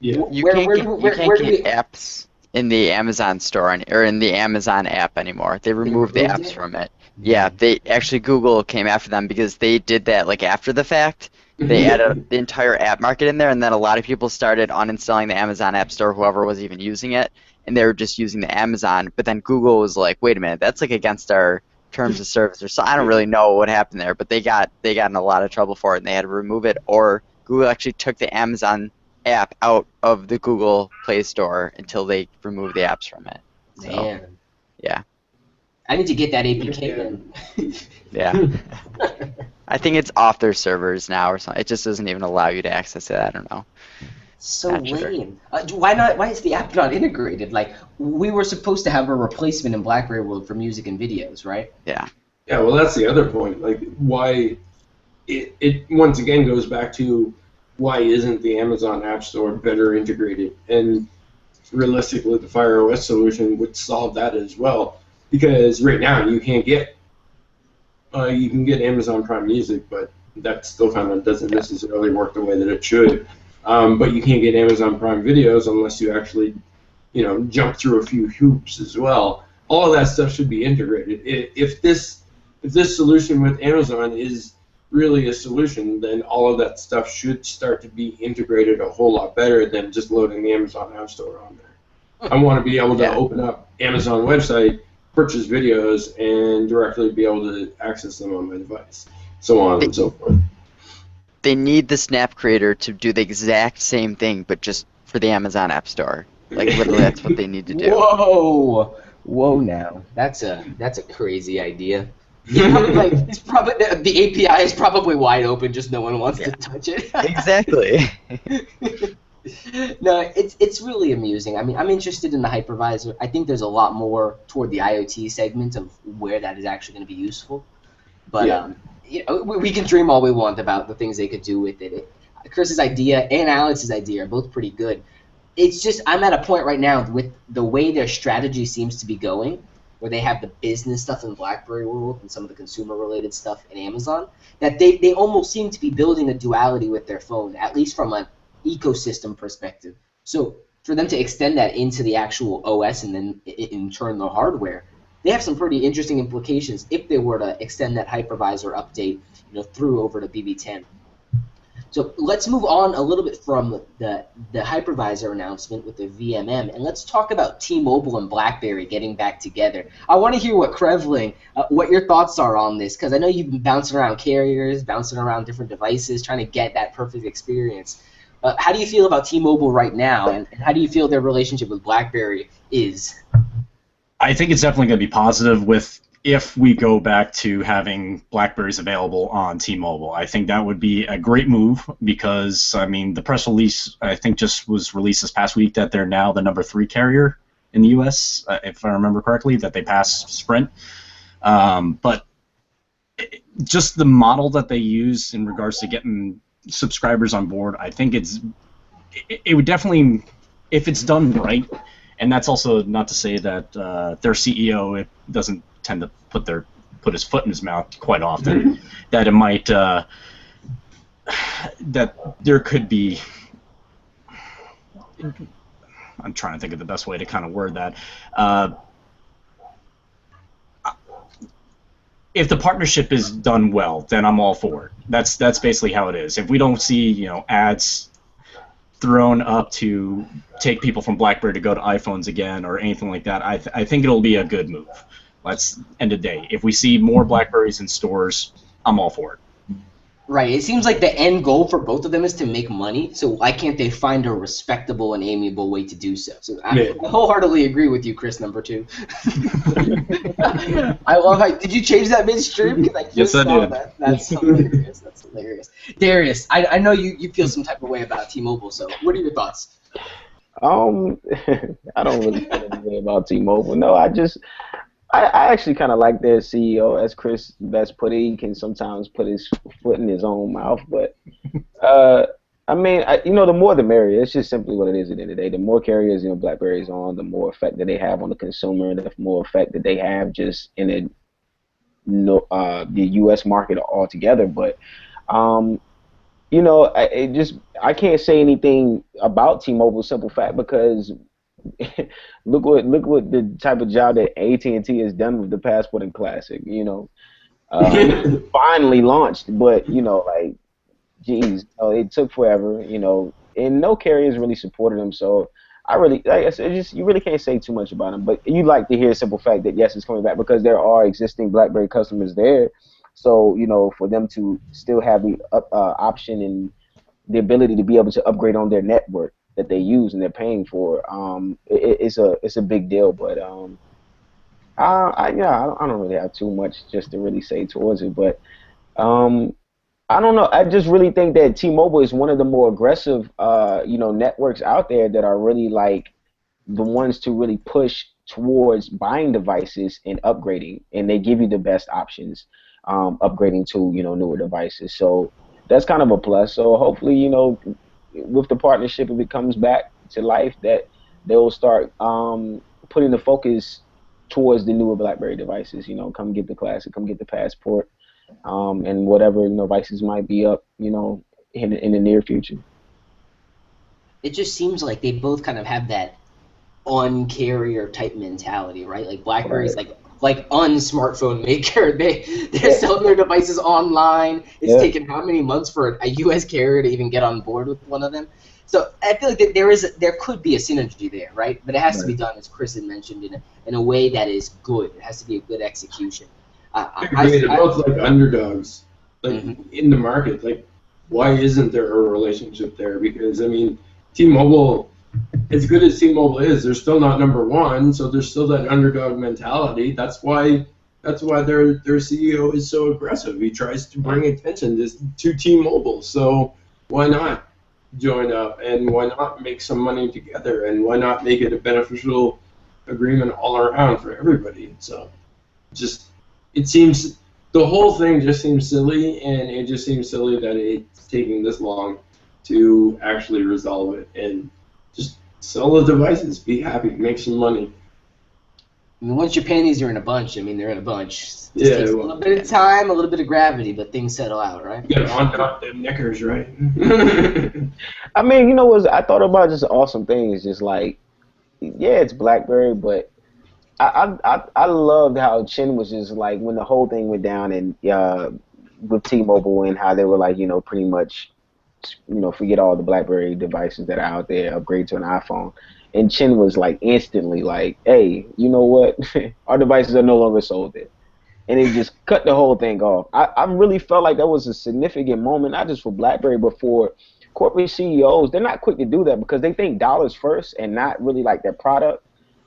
Yeah. You can't get apps in the Amazon store or in the Amazon app anymore. They removed the apps from it. Yeah, they actually, Google came after them because they did that like after the fact. They added the entire app market in there, and then a lot of people started uninstalling the Amazon App Store, whoever was even using it, and they were just using the Amazon. But then Google was like, wait a minute, that's like against our terms of service. Or so I don't really know what happened there, but they got in a lot of trouble for it, and they had to remove it. Or Google actually took the Amazon app out of the Google Play Store until they removed the apps from it. So, man. Yeah. I need to get that APK then. Yeah. I think it's off their servers now or something. It just doesn't even allow you to access it. I don't know. So lame. Why not? Why is the app not integrated? Like, we were supposed to have a replacement in BlackBerry World for music and videos, right? Yeah. Yeah, well, that's the other point. Like, why it once again goes back to why isn't the Amazon App Store better integrated? And realistically, the Fire OS solution would solve that as well. Because right now you can't get you can get Amazon Prime Music, but that still kind of doesn't necessarily work the way that it should. But you can't get Amazon Prime videos unless you actually, jump through a few hoops as well. All of that stuff should be integrated. If this solution with Amazon is really a solution, then all of that stuff should start to be integrated a whole lot better than just loading the Amazon App Store on there. I want to be able to open up Amazon website, purchase videos, and directly be able to access them on my device, so on and so forth. They need the Snap Creator to do the exact same thing, but just for the Amazon App Store. Like, literally, that's what they need to do. Whoa! Now that's a crazy idea. It's probably the API is probably wide open, just no one wants to touch it. Exactly. No, it's really amusing. I mean, I'm interested in the hypervisor. I think there's a lot more toward the IoT segment of where that is actually going to be useful. But we can dream all we want about the things they could do with it. Chris's idea and Alex's idea are both pretty good. It's just I'm at a point right now with the way their strategy seems to be going, where they have the business stuff in BlackBerry World and some of the consumer-related stuff in Amazon, that they almost seem to be building a duality with their phone, at least from an ecosystem perspective. So for them to extend that into the actual OS and then in turn the hardware, they have some pretty interesting implications if they were to extend that hypervisor update, through over to BB10. So let's move on a little bit from the hypervisor announcement with the VMM, and let's talk about T-Mobile and BlackBerry getting back together. I want to hear what Krevling, what your thoughts are on this, because I know you've been bouncing around carriers, bouncing around different devices, trying to get that perfect experience. How do you feel about T-Mobile right now, and how do you feel their relationship with BlackBerry is? I think it's definitely going to be positive with if we go back to having BlackBerries available on T-Mobile. I think that would be a great move because, I mean, the press release, I think, just was released this past week that they're now the #3 carrier in the U.S., if I remember correctly, that they passed Sprint. But just the model that they use in regards to getting subscribers on board, I think it would definitely, if it's done right, and that's also not to say that their CEO doesn't tend to put his foot in his mouth quite often, that it might that there could be. I'm trying to think of the best way to kind of word that. If the partnership is done well, then I'm all for it. That's basically how it is. If we don't see ads thrown up to take people from BlackBerry to go to iPhones again or anything like that, I think it'll be a good move. Let's end of day. If we see more BlackBerries in stores, I'm all for it. Right. It seems like the end goal for both of them is to make money. So why can't they find a respectable and amiable way to do so? So I wholeheartely agree with you, Chris, number 2. I love how. Did you change that midstream? Because I just saw did. that. That's hilarious. That's hilarious. Darius, I know you feel some type of way about T-Mobile. So what are your thoughts? I don't really feel anything about T-Mobile. No, I actually kind of like their CEO, as Chris best put it. He can sometimes put his foot in his own mouth, but I mean, the more the merrier. It's just simply what it is at the end of the day. The more carriers BlackBerry is on, the more effect that they have on the consumer, the more effect that they have just in the U.S. market altogether. But I can't say anything about T-Mobile, simple fact, because look what the type of job that AT&T has done with the Passport and Classic. Finally launched, but it took forever. And no carriers really supported them. So like I said, you really can't say too much about them. But you like to hear a simple fact that yes, it's coming back because there are existing BlackBerry customers there. So for them to still have the option and the ability to be able to upgrade on their network that they use and they're paying for, it's a big deal. But I don't really have too much just to really say towards it. But I don't know. I just really think that T-Mobile is one of the more aggressive networks out there that are really like the ones to really push towards buying devices and upgrading, and they give you the best options upgrading to newer devices. So that's kind of a plus. So hopefully with the partnership, if it comes back to life, that they will start putting the focus towards the newer BlackBerry devices. Come get the Classic, come get the Passport, and whatever devices might be up, in the near future. It just seems like they both kind of have that un-carrier type mentality, right? Like BlackBerry's like un-smartphone maker. They're selling their devices online. It's taken how many months for a U.S. carrier to even get on board with one of them? So I feel like that there could be a synergy there, right? But it has to be done, as Chris had mentioned, in a way that is good. It has to be a good execution. They're both like underdogs, in the market. Like, why isn't there a relationship there? Because I mean, T-Mobile, as good as T-Mobile is, they're still not #1, so there's still that underdog mentality. That's why their CEO is so aggressive. He tries to bring attention to T-Mobile. So why not join up, and why not make some money together, and why not make it a beneficial agreement all around for everybody? So the whole thing just seems silly, and it just seems silly that it's taking this long to actually resolve it. And just sell the devices, be happy, make some money. I mean, once your panties are in a bunch, they're in a bunch. It takes a little bit of time, a little bit of gravity, but things settle out, right? You gotta unknot them knickers, right? I mean, I thought about just awesome things, just like, it's BlackBerry, but I loved how Chin was just like, when the whole thing went down and with T-Mobile and how they were like, pretty much, forget all the BlackBerry devices that are out there, upgrade to an iPhone. And Chin was like instantly like, hey, you know what? Our devices are no longer sold there. And it just cut the whole thing off. I really felt like that was a significant moment, not just for BlackBerry, but for corporate CEOs. They're not quick to do that because they think dollars first and not really like their product.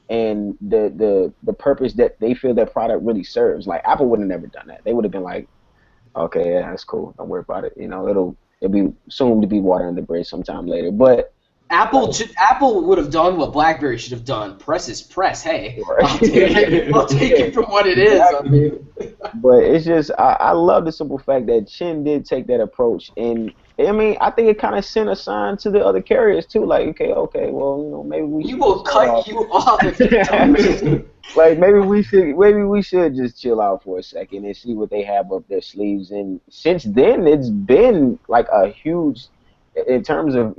and the purpose that they feel their product really serves. Like Apple would have never done that. They would have been like, okay, yeah, that's cool. Don't worry about it. You know, it'll be soon to be water under the bridge sometime later. But Apple would have done what BlackBerry should have done. Press is press. Hey, Right. I'll take it from what it is. I mean, But it's just I love the simple fact that Chin did take that approach, and I mean I think it kind of sent a sign to the other carriers too, like okay, well you know maybe we we should will just cut you off if you don't. like maybe we should just chill out for a second and see what they have up their sleeves. And since then it's been like a huge, in terms of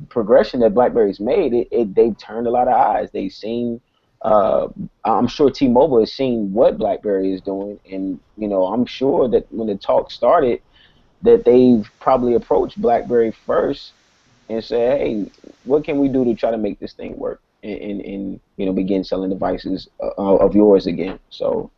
progression that BlackBerry's made. They've turned a lot of eyes. They've seen. I'm sure T-Mobile has seen what BlackBerry is doing, and I'm sure that when the talk started, that they've probably approached BlackBerry first and said, "Hey, what can we do to try to make this thing work and begin selling devices of yours again?" So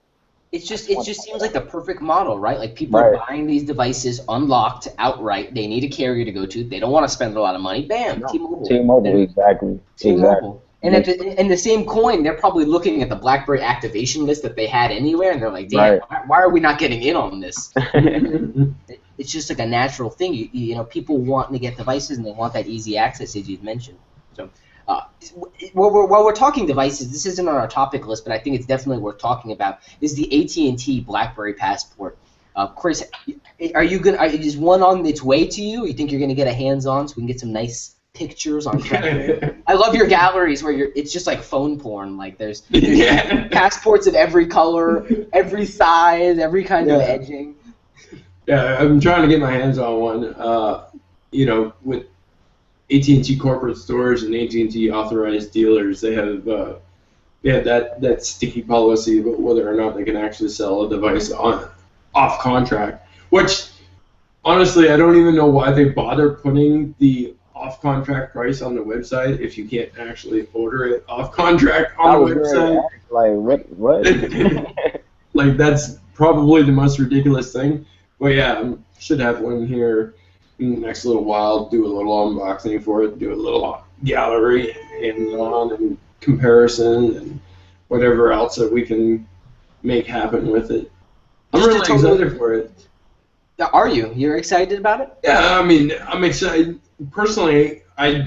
it just seems like the perfect model, right? Like people are buying these devices unlocked outright. They need a carrier to go to. They don't want to spend a lot of money. Bam, no, T-Mobile. T-Mobile, exactly. T-Mobile. And in the same coin, they're probably looking at the BlackBerry activation list that they had anywhere, and they're like, "Damn, why are we not getting in on this?" It's just like a natural thing. People want to get devices, and they want that easy access, as you've mentioned. So, while we're talking devices, this isn't on our topic list, but I think it's definitely worth talking about. Is the AT&T BlackBerry Passport? Chris, is one on its way to you? You think you're gonna get a hands-on so we can get some nice pictures on track? I love your galleries where it's just like phone porn. Like there's passports of every color, every size, every kind of edging. Yeah, I'm trying to get my hands on one. With AT&T corporate stores and AT&T authorized dealers, they have that sticky policy about whether or not they can actually sell a device off contract. Which, honestly, I don't even know why they bother putting the off-contract price on the website if you can't actually order it off-contract on the website. Like, what? Like, that's probably the most ridiculous thing. But yeah, I should have one here in the next little while, do a little unboxing for it, do a little gallery and comparison and whatever else that we can make happen with it. I'm really excited for it. Are you? You're excited about it? Yeah, I mean, I'm excited. Personally, I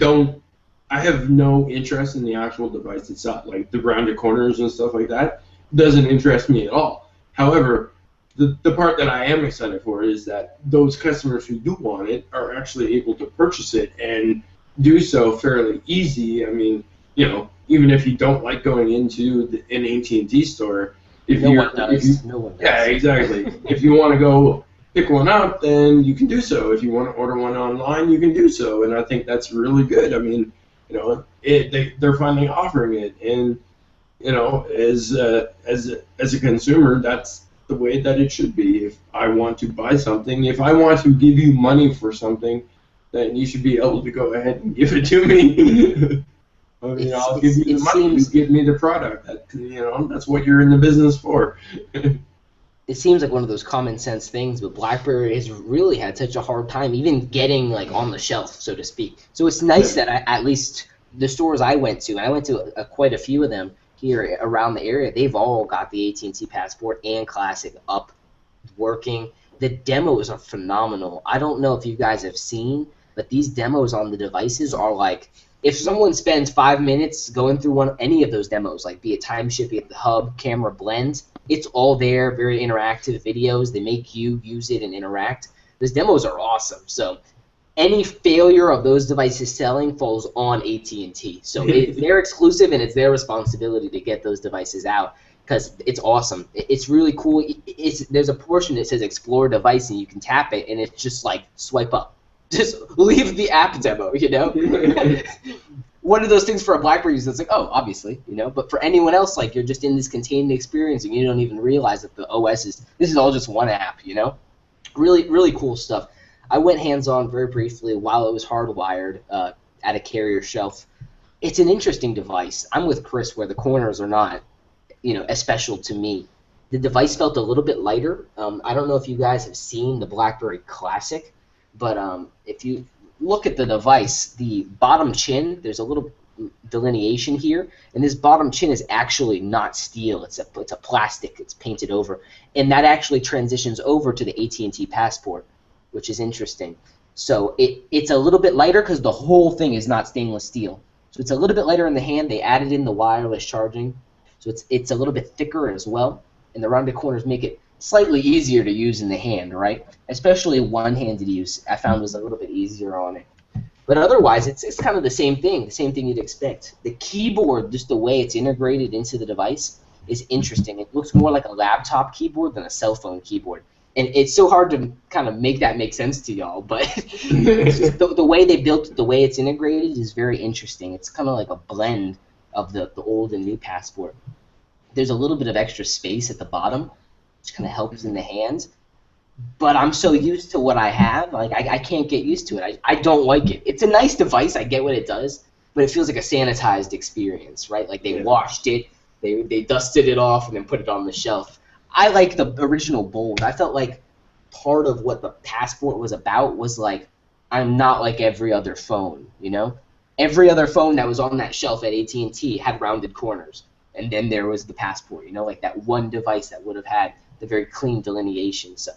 have no interest in the actual device itself, like the rounded corners and stuff like that. Doesn't interest me at all. However, the part that I am excited for is that those customers who do want it are actually able to purchase it and do so fairly easy. I mean, even if you don't like going into an AT&T store, no one does. Yeah, exactly. If you want to go pick one up, then you can do so. If you want to order one online, you can do so, and I think that's really good. I mean, they're finally offering it, and as a consumer, that's the way that it should be. If I want to buy something, if I want to give you money for something, then you should be able to go ahead and give it to me. I mean, I'll give you the money. You give me the product. That's what you're in the business for. It seems like one of those common sense things, but BlackBerry has really had such a hard time even getting like on the shelf, so to speak. So it's nice that at least the stores I went to, and I went to quite a few of them here around the area, they've all got the AT&T Passport and Classic up working. The demos are phenomenal. I don't know if you guys have seen, but these demos on the devices are like, if someone spends 5 minutes going through any of those demos, like be it time shift, be it the hub, camera, blend, it's all there, very interactive videos. They make you use it and interact. Those demos are awesome. So any failure of those devices selling falls on AT&T. So they're exclusive, and it's their responsibility to get those devices out because it's awesome. It's really cool. There's a portion that says Explore Device, and you can tap it, and it's just like swipe up. Just leave the app demo, One of those things for a BlackBerry user that's like, oh, obviously, But for anyone else, like you're just in this contained experience, and you don't even realize that the OS this is all just one app, Really, really cool stuff. I went hands-on very briefly while it was hardwired at a carrier shelf. It's an interesting device. I'm with Chris where the corners are not, as special to me. The device felt a little bit lighter. I don't know if you guys have seen the BlackBerry Classic, but if you look at the device, the bottom chin, there's a little delineation here, and this bottom chin is actually not steel. It's a plastic. It's painted over, and that actually transitions over to the AT&T Passport, which is interesting. So it's a little bit lighter because the whole thing is not stainless steel. So it's a little bit lighter in the hand. They added in the wireless charging, so it's a little bit thicker as well, and the rounded corners make it slightly easier to use in the hand, right? Especially one-handed use, I found was a little bit easier on it. But otherwise, it's kind of the same thing you'd expect. The keyboard, just the way it's integrated into the device, is interesting. It looks more like a laptop keyboard than a cell phone keyboard. And it's so hard to kind of make that make sense to y'all, but it's just the way they built it, the way it's integrated is very interesting. It's kind of like a blend of the old and new Passport. There's a little bit of extra space at the bottom, which kind of helps in the hands. But I'm so used to what I have, like I can't get used to it. I don't like it. It's a nice device. I get what it does, but it feels like a sanitized experience, right? Like they washed it, they dusted it off, and then put it on the shelf. I like the original Bold. I felt like part of what the Passport was about was like, I'm not like every other phone, you know? Every other phone that was on that shelf at AT&T had rounded corners, and then there was the Passport, you know, like that one device that would have had the very clean delineation. So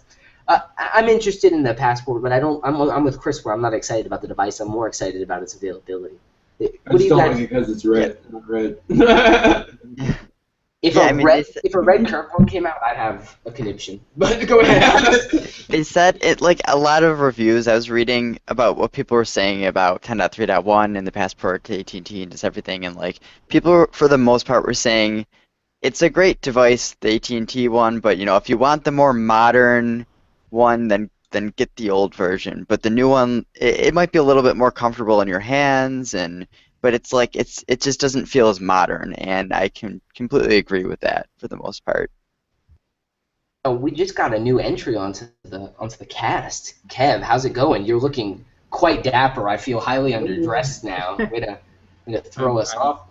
I'm interested in the Passport, but I'm with Chris where I'm not excited about the device. I'm more excited about its availability. I just don't like it because it's red, not red. If a red curve one came out, I'd have a conniption. But go ahead. They said it, like a lot of reviews I was reading about what people were saying about 10.3.1 and the Passport to AT&T and just everything, and like people for the most part were saying it's a great device, the AT&T one, but you know, if you want the more modern one, then get the old version. But the new one, it might be a little bit more comfortable in your hands, but it's like it just doesn't feel as modern, and I can completely agree with that for the most part. Oh, we just got a new entry onto the cast. Kev, how's it going? You're looking quite dapper. I feel highly underdressed now. Way to throw us off.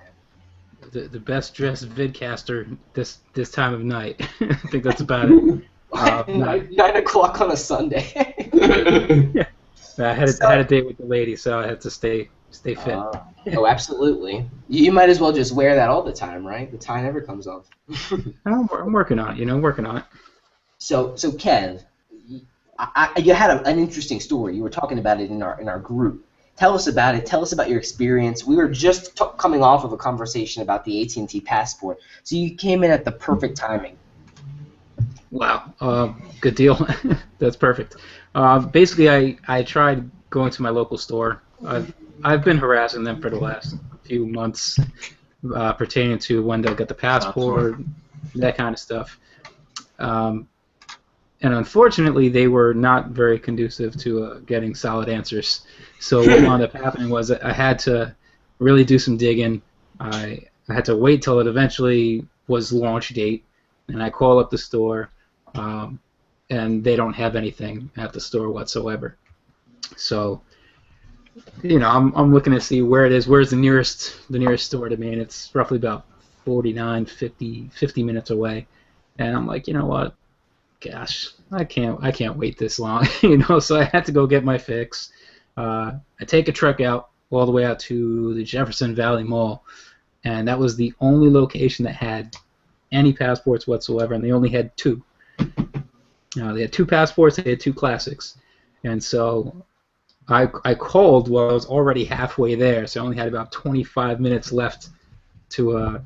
The best dressed vidcaster this time of night. I think that's about it. 9 o'clock on a Sunday. Yeah. I had a date with the lady, so I had to stay fit. Oh, absolutely. You might as well just wear that all the time, right? The tie never comes off. I'm working on it, working on it. So Kev, you had an interesting story. You were talking about it in our group. Tell us about it. Tell us about your experience. We were just coming off of a conversation about the AT&T Passport, so you came in at the perfect timing. Wow, good deal. That's perfect. Basically, I tried going to my local store. I've been harassing them for the last few months pertaining to when they'll get the Passport, that kind of stuff. And unfortunately, they were not very conducive to getting solid answers. So what wound up happening was I had to really do some digging. I had to wait till it eventually was launch date, and I call up the store, and they don't have anything at the store whatsoever. So, I'm looking to see where it is. Where's the nearest store to me? And it's roughly about 50 minutes away. And I'm like, you know what? Gosh, I can't wait this long. So I had to go get my fix. I take a truck out all the way out to the Jefferson Valley Mall, and that was the only location that had any passports whatsoever, and they only had two. They had two passports, they had two classics, and so I called while I was already halfway there, so I only had about 25 minutes left to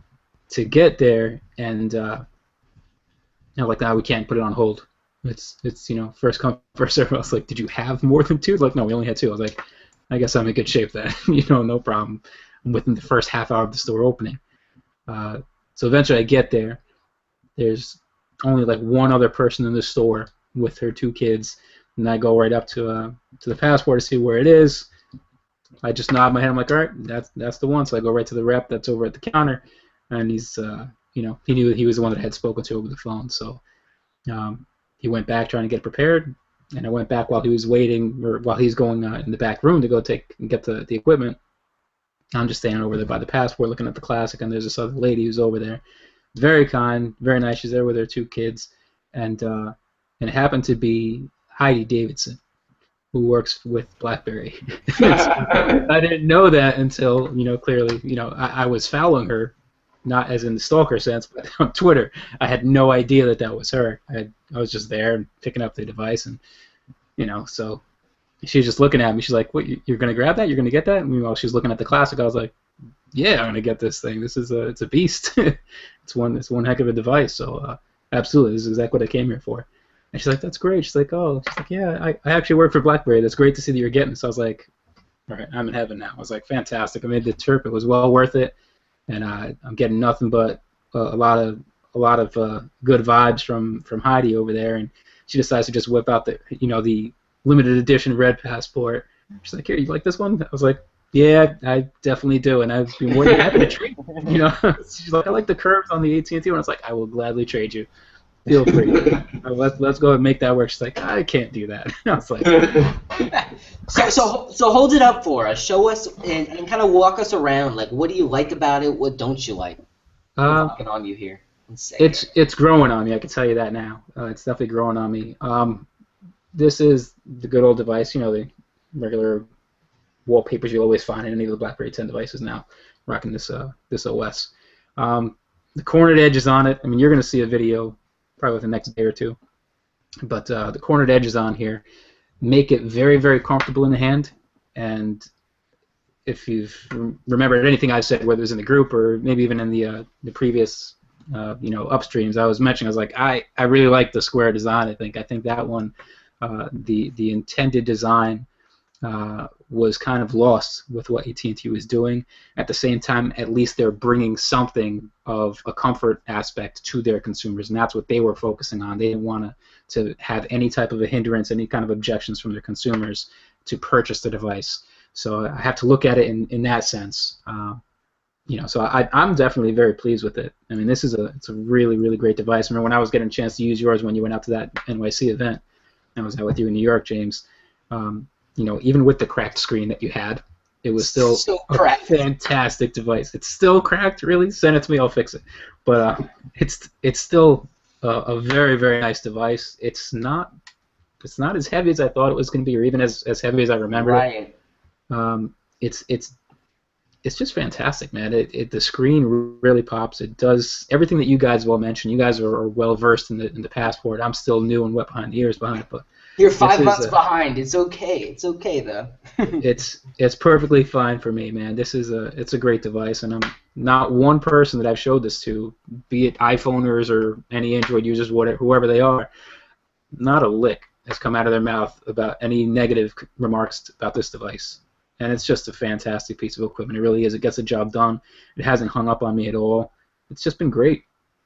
get there, and like, we can't put it on hold. It's first come first serve. I was like, did you have more than two? Like, no, we only had two. I was like, I guess I'm in good shape then. No problem. I'm within the first half hour of the store opening. So eventually I get there. There's only like one other person in the store with her two kids, and I go right up to the Passport to see where it is. I just nod my head. I'm like, all right, that's the one. So I go right to the rep that's over at the counter, and he's he knew he was the one that I had spoken to over the phone. So he went back trying to get prepared, and I went back while he was waiting, or while he's going in the back room to go get the equipment. I'm just standing over there by the Passport looking at the Classic, and there's this other lady who's over there. Very kind, very nice. She's there with her two kids, and it happened to be Heidi Davidson. who works with BlackBerry. I didn't know that until, clearly, I was following her, not as in the stalker sense, but on Twitter. I had no idea that that was her. I was just there picking up the device, and, so she was just looking at me. She's like, "What? You're gonna grab that? You're gonna get that?" And meanwhile, she's looking at the Classic. I was like, "Yeah, I'm gonna get this thing. It's a beast. it's one heck of a device." So absolutely, this is exactly what I came here for. And she's like, "That's great." She's like, "Yeah, I actually work for BlackBerry. That's great to see that you're getting." So I was like, "All right, I'm in heaven now." I was like, "Fantastic." I made the trip. It was well worth it, and I'm getting nothing but a lot of good vibes from Heidi over there. And she decides to just whip out the limited edition red passport. She's like, "Here, you like this one?" I was like, "Yeah, I definitely do," and I'd be more than happy to trade. She's like, "I like the curves on the AT&T one." I was like, "I will gladly trade you. Feel free. Let's go and make that work." She's like, "I can't do that." I was like, so hold it up for us. Show us and kind of walk us around. Like, what do you like about it? What don't you like? I'm walking on you here. It's growing on me. I can tell you that now. It's definitely growing on me. This is the good old device. The regular wallpapers you'll always find in any of the BlackBerry 10 devices now, rocking this OS. The cornered edges on it. I mean, you're going to see a video probably within the next day or two. But the cornered edges on here make it very, very comfortable in the hand. And if you've remembered anything I've said, whether it was in the group or maybe even in the previous upstreams, I was mentioning, I was like, I really like the square design. I think that one, the intended design was kind of lost with what AT&T was doing. At the same time, at least they're bringing something of a comfort aspect to their consumers, and that's what they were focusing on. They didn't want to have any type of a hindrance, any kind of objections from their consumers to purchase the device. So I have to look at it in that sense. So I'm definitely very pleased with it. I mean, it's a really, really great device. I remember when I was getting a chance to use yours when you went out to that NYC event. I was out with you in New York, James. Even with the cracked screen that you had, it was still a fantastic device. It's still cracked, really? Send it to me, I'll fix it. But it's still a very, very nice device. It's not as heavy as I thought it was going to be, or even as heavy as I remember. Right. It's just fantastic, man. The screen really pops. It does everything that you guys well mentioned. You guys are well versed in the Passport. I'm still new and wet behind the ears behind it, but you're 5 months behind. It's okay. It's okay though. it's perfectly fine for me, man. It's a great device, and I'm not one person that I've showed this to, be it iPhoneers or any Android users, whoever they are. Not a lick has come out of their mouth about any negative remarks about this device. And it's just a fantastic piece of equipment. It really is. It gets the job done. It hasn't hung up on me at all. It's just been great.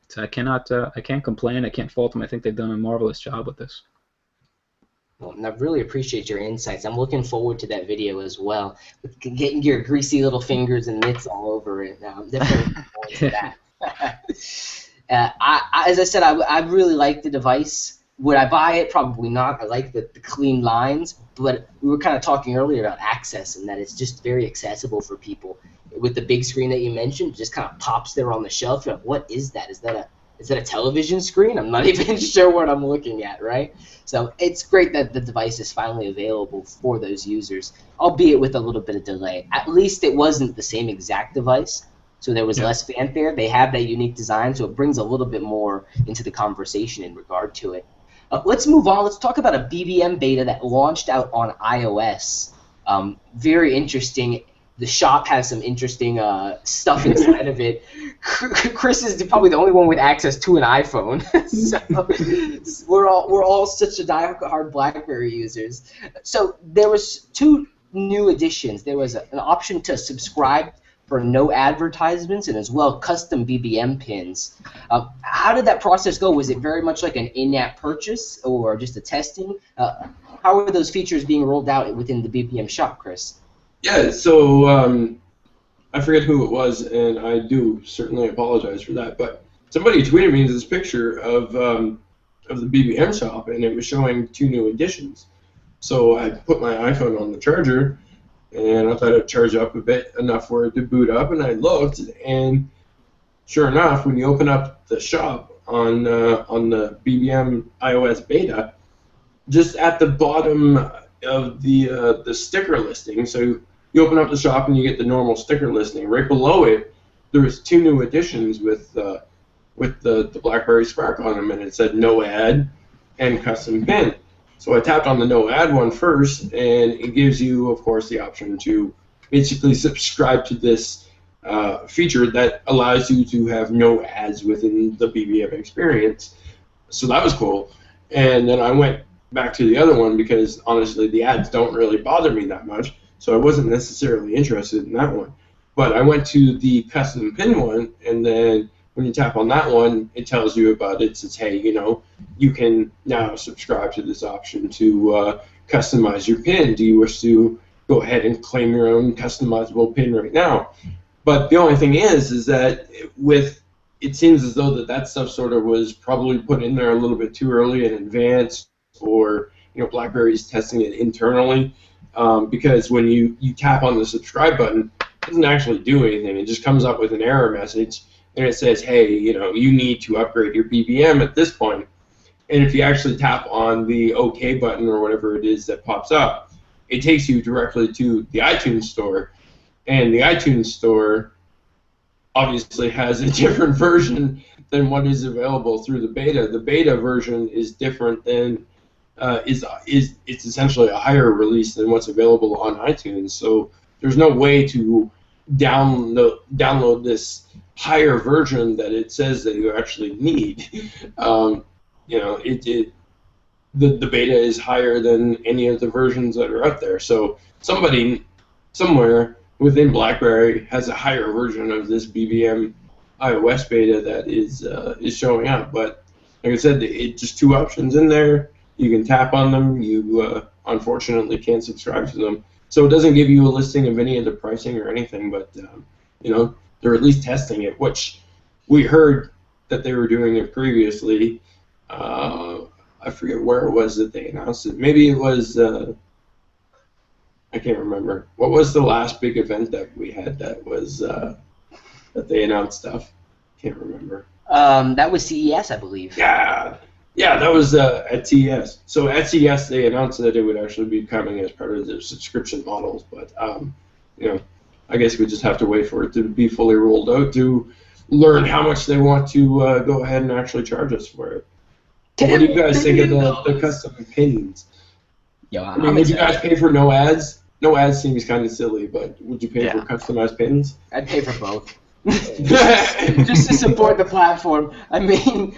So I can't complain. I can't fault them. I think they've done a marvelous job with this. Well, and I really appreciate your insights. I'm looking forward to that video as well, with getting your greasy little fingers and mitts all over it. I'm definitely looking forward to that. As I said, I really like the device. Would I buy it? Probably not. I like the clean lines, but we were kind of talking earlier about access and that it's just very accessible for people. With the big screen that you mentioned, it just kind of pops there on the shelf. You're like, what is that? Is that a television screen? I'm not even sure what I'm looking at, right? So it's great that the device is finally available for those users, albeit with a little bit of delay. At least it wasn't the same exact device, so there was less fanfare. They have that unique design, so it brings a little bit more into the conversation in regard to it. Let's move on. Let's talk about a BBM beta that launched out on iOS. Very interesting. The shop has some interesting stuff inside of it. Chris is probably the only one with access to an iPhone, so we're all such a diehard BlackBerry users. So there was 2 new additions. There was an option to subscribe for no advertisements, and as well custom BBM pins. How did that process go? Was it very much like an in-app purchase or just a testing? How are those features being rolled out within the BBM shop, Chris? Yeah, so I forget who it was, and I do certainly apologize for that, but somebody tweeted me this picture of the BBM shop, and it was showing 2 new additions. So I put my iPhone on the charger, and I thought it'd charge up a bit, enough for it to boot up, and I looked, and sure enough, when you open up the shop on the BBM iOS beta, just at the bottom the sticker listing. So you open up the shop and you get the normal sticker listing. Right below it, there was 2 new additions with the BlackBerry Spark on them, and it said no ad and custom pin. So I tapped on the no ad one first, and it gives you, of course, the option to basically subscribe to this feature that allows you to have no ads within the BBM experience. So that was cool. And then I went back to the other one because honestly the ads don't really bother me that much, so I wasn't necessarily interested in that one. But I went to the custom pin one, and then when you tap on that one, it tells you about it. It says, hey, you can now subscribe to this option to customize your pin. Do you wish to go ahead and claim your own customizable pin right now? But the only thing is that it seems as though that stuff sort of was probably put in there a little bit too early in advance, or BlackBerry's testing it internally, because when you tap on the subscribe button, it doesn't actually do anything. It just comes up with an error message, and it says, hey, you need to upgrade your BBM at this point. And if you actually tap on the OK button or whatever it is that pops up, it takes you directly to the iTunes store, and the iTunes store obviously has a different version than what is available through the beta. The beta version is different than it's essentially a higher release than what's available on iTunes. So there's no way to download this higher version that it says that you actually need. The beta is higher than any of the versions that are out there. So somebody somewhere within BlackBerry has a higher version of this BBM iOS beta that is showing up. But like I said, it's just 2 options in there. You can tap on them. You unfortunately can't subscribe to them. So it doesn't give you a listing of any of the pricing or anything, but they're at least testing it, which we heard that they were doing it previously. I forget where it was that they announced it. Maybe it was I can't remember. What was the last big event that we had that was that they announced stuff? Can't remember. That was CES, I believe. Yeah, that was at CES. So at CES they announced that it would actually be coming as part of their subscription models, but I guess we just have to wait for it to be fully rolled out to learn how much they want to go ahead and actually charge us for it. What do you guys think of the custom pins? Yo, would you guys pay for no ads? No ads seems kind of silly, but would you pay for customized pins? I'd pay for both. Just to support the platform. I mean,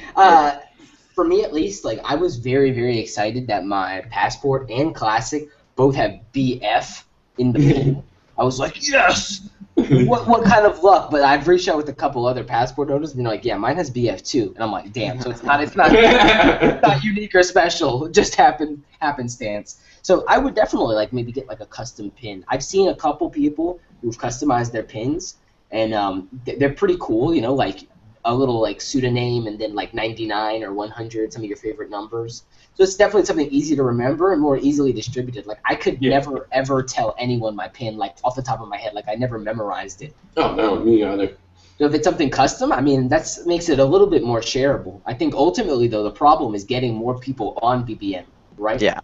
for me at least, like I was very, very excited that my Passport and Classic both have BF in the pin. I was like, yes! What kind of luck? But I've reached out with a couple other Passport owners, and they're like, yeah, mine has BF too. And I'm like, damn, so it's not unique or special, just happenstance. So I would definitely like maybe get like a custom pin. I've seen a couple people who've customized their pins, and they're pretty cool, like a little like pseudonym and then like 99 or 100, some of your favorite numbers. So it's definitely something easy to remember and more easily distributed. Like I could never ever tell anyone my pin like off the top of my head. Like I never memorized it. Oh no, me either. So if it's something custom, I mean that makes it a little bit more shareable. I think ultimately though the problem is getting more people on BBM, right? Yeah.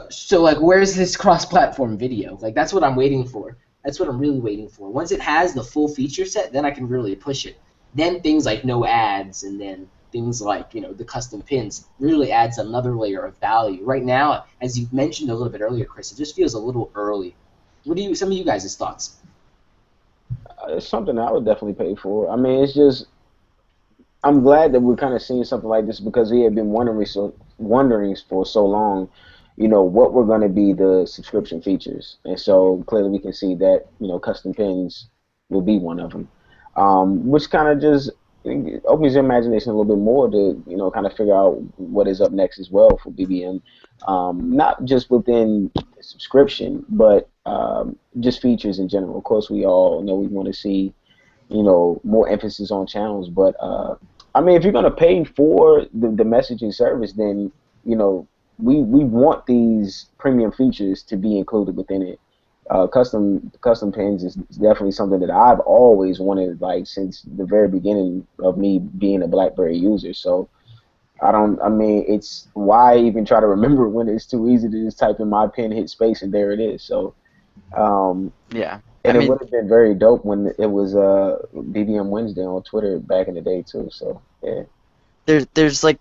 So like where's this cross-platform video? Like that's what I'm waiting for. That's what I'm really waiting for. Once it has the full feature set, then I can really push it. Then things like no ads and then things like, the custom pins really adds another layer of value. Right now, as you mentioned a little bit earlier, Chris, it just feels a little early. What do some of you guys' thoughts? It's something I would definitely pay for. I mean, it's just, I'm glad that we're kind of seeing something like this because we have been wondering for so long, what were going to be the subscription features. And so clearly we can see that, custom pins will be one of them. Which kind of just opens your imagination a little bit more to, kind of figure out what is up next as well for BBM. Not just within subscription, but just features in general. Of course, we all know we want to see, more emphasis on channels. But, I mean, if you're going to pay for the messaging service, then, we want these premium features to be included within it. Custom pins is definitely something that I've always wanted, like since the very beginning of me being a BlackBerry user. So, I don't. I mean, it's why even try to remember when it's too easy to just type in my pin, hit space, and there it is. So, um, Yeah. I and it mean, would have been very dope when it was BBM Wednesday on Twitter back in the day too. So yeah.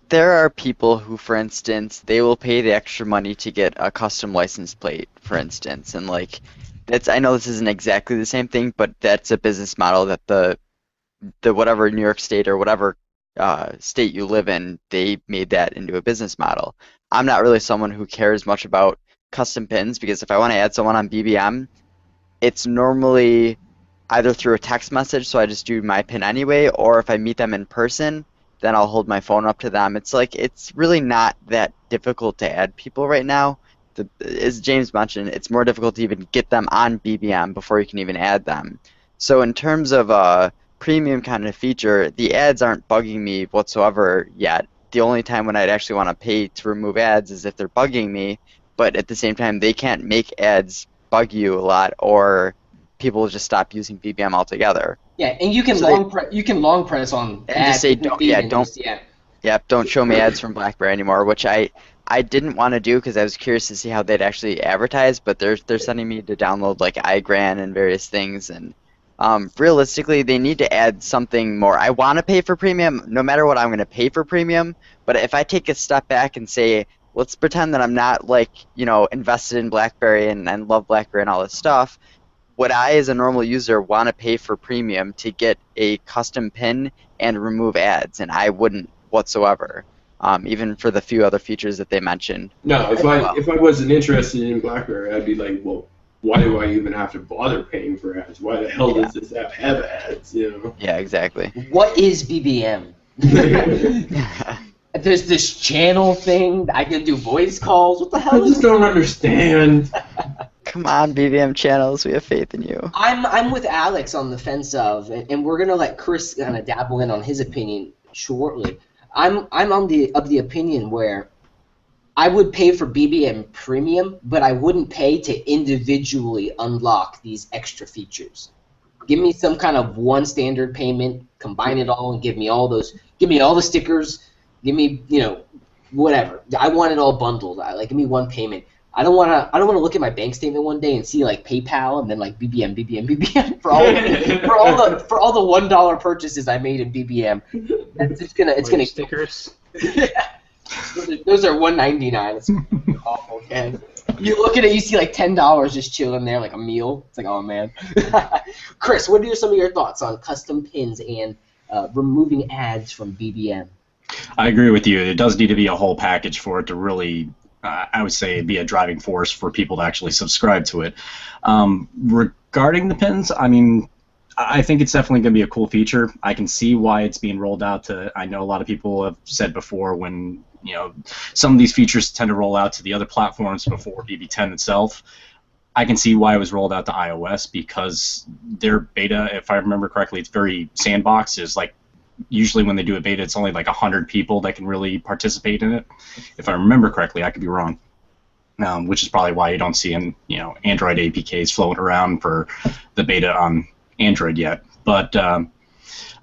there are people who, for instance, they will pay the extra money to get a custom license plate, for instance, and like that's I know this isn't exactly the same thing, but that's a business model that the whatever New York State or whatever state you live in, they made that into a business model. I'm not really someone who cares much about custom pins because if I want to add someone on BBM, it's normally either through a text message, so I just do my pin anyway, or if I meet them in person, then I'll hold my phone up to them. It's like it's really not that difficult to add people right now. As James mentioned, it's more difficult to even get them on BBM before you can even add them. So in terms of a premium kind of feature, the ads aren't bugging me whatsoever yet. The only time when I'd actually want to pay to remove ads is if they're bugging me, but at the same time, they can't make ads bug you a lot, or people will just stop using BBM altogether. Yeah, and you can So you can long press on and just ads say with don't, feed yeah, and don't, just yeah. yeah, don't show me ads from BlackBerry anymore, which I didn't want to do because I was curious to see how they'd actually advertise, but they're sending me to download like iGran and various things, and realistically, they need to add something more. I want to pay for premium, no matter what I'm going to pay for premium, but if I take a step back and say, let's pretend that I'm not like, invested in BlackBerry and love BlackBerry and all this stuff, would I, as a normal user, want to pay for premium to get a custom pin and remove ads? And I wouldn't whatsoever, even for the few other features that they mentioned. No, if I Well, if I wasn't interested in BlackBerry, I'd be like, well, why do I even have to bother paying for ads? Why the hell yeah, does this app have ads? yeah, exactly. What is BBM? There's this channel thing. I can do voice calls. What the I hell is just don't understand. Come on, BVM channels, we have faith in you. I'm with Alex on the fence of, and we're gonna let Chris kind of dabble in on his opinion shortly. I'm on the opinion where I would pay for BBM Premium, but I wouldn't pay to individually unlock these extra features. Give me some kind of one standard payment, combine it all, and give me all those. Give me all the stickers. Give me whatever. I want it all bundled. Give me one payment. I don't wanna look at my bank statement one day and see like PayPal and then like BBM for all the $1 purchases I made in BBM. It's gonna stickers. Those are $1.99. It's awful, man. You look at it, you see like $10 just chilling there, like a meal. It's like, oh man. Chris, what are some of your thoughts on custom pins and removing ads from BBM? I agree with you. It does need to be a whole package for it to really, I would say, be a driving force for people to actually subscribe to it. Regarding the pins, I mean, I think it's definitely going to be a cool feature. I can see why it's being rolled out to. I know a lot of people have said before when some of these features tend to roll out to the other platforms before BB10 itself. I can see why it was rolled out to iOS because their beta, if I remember correctly, it's very sandbox. Is like usually when they do a beta, it's only like 100 people that can really participate in it. If I remember correctly, I could be wrong. Which is probably why you don't see Android APKs floating around for the beta on Android yet. But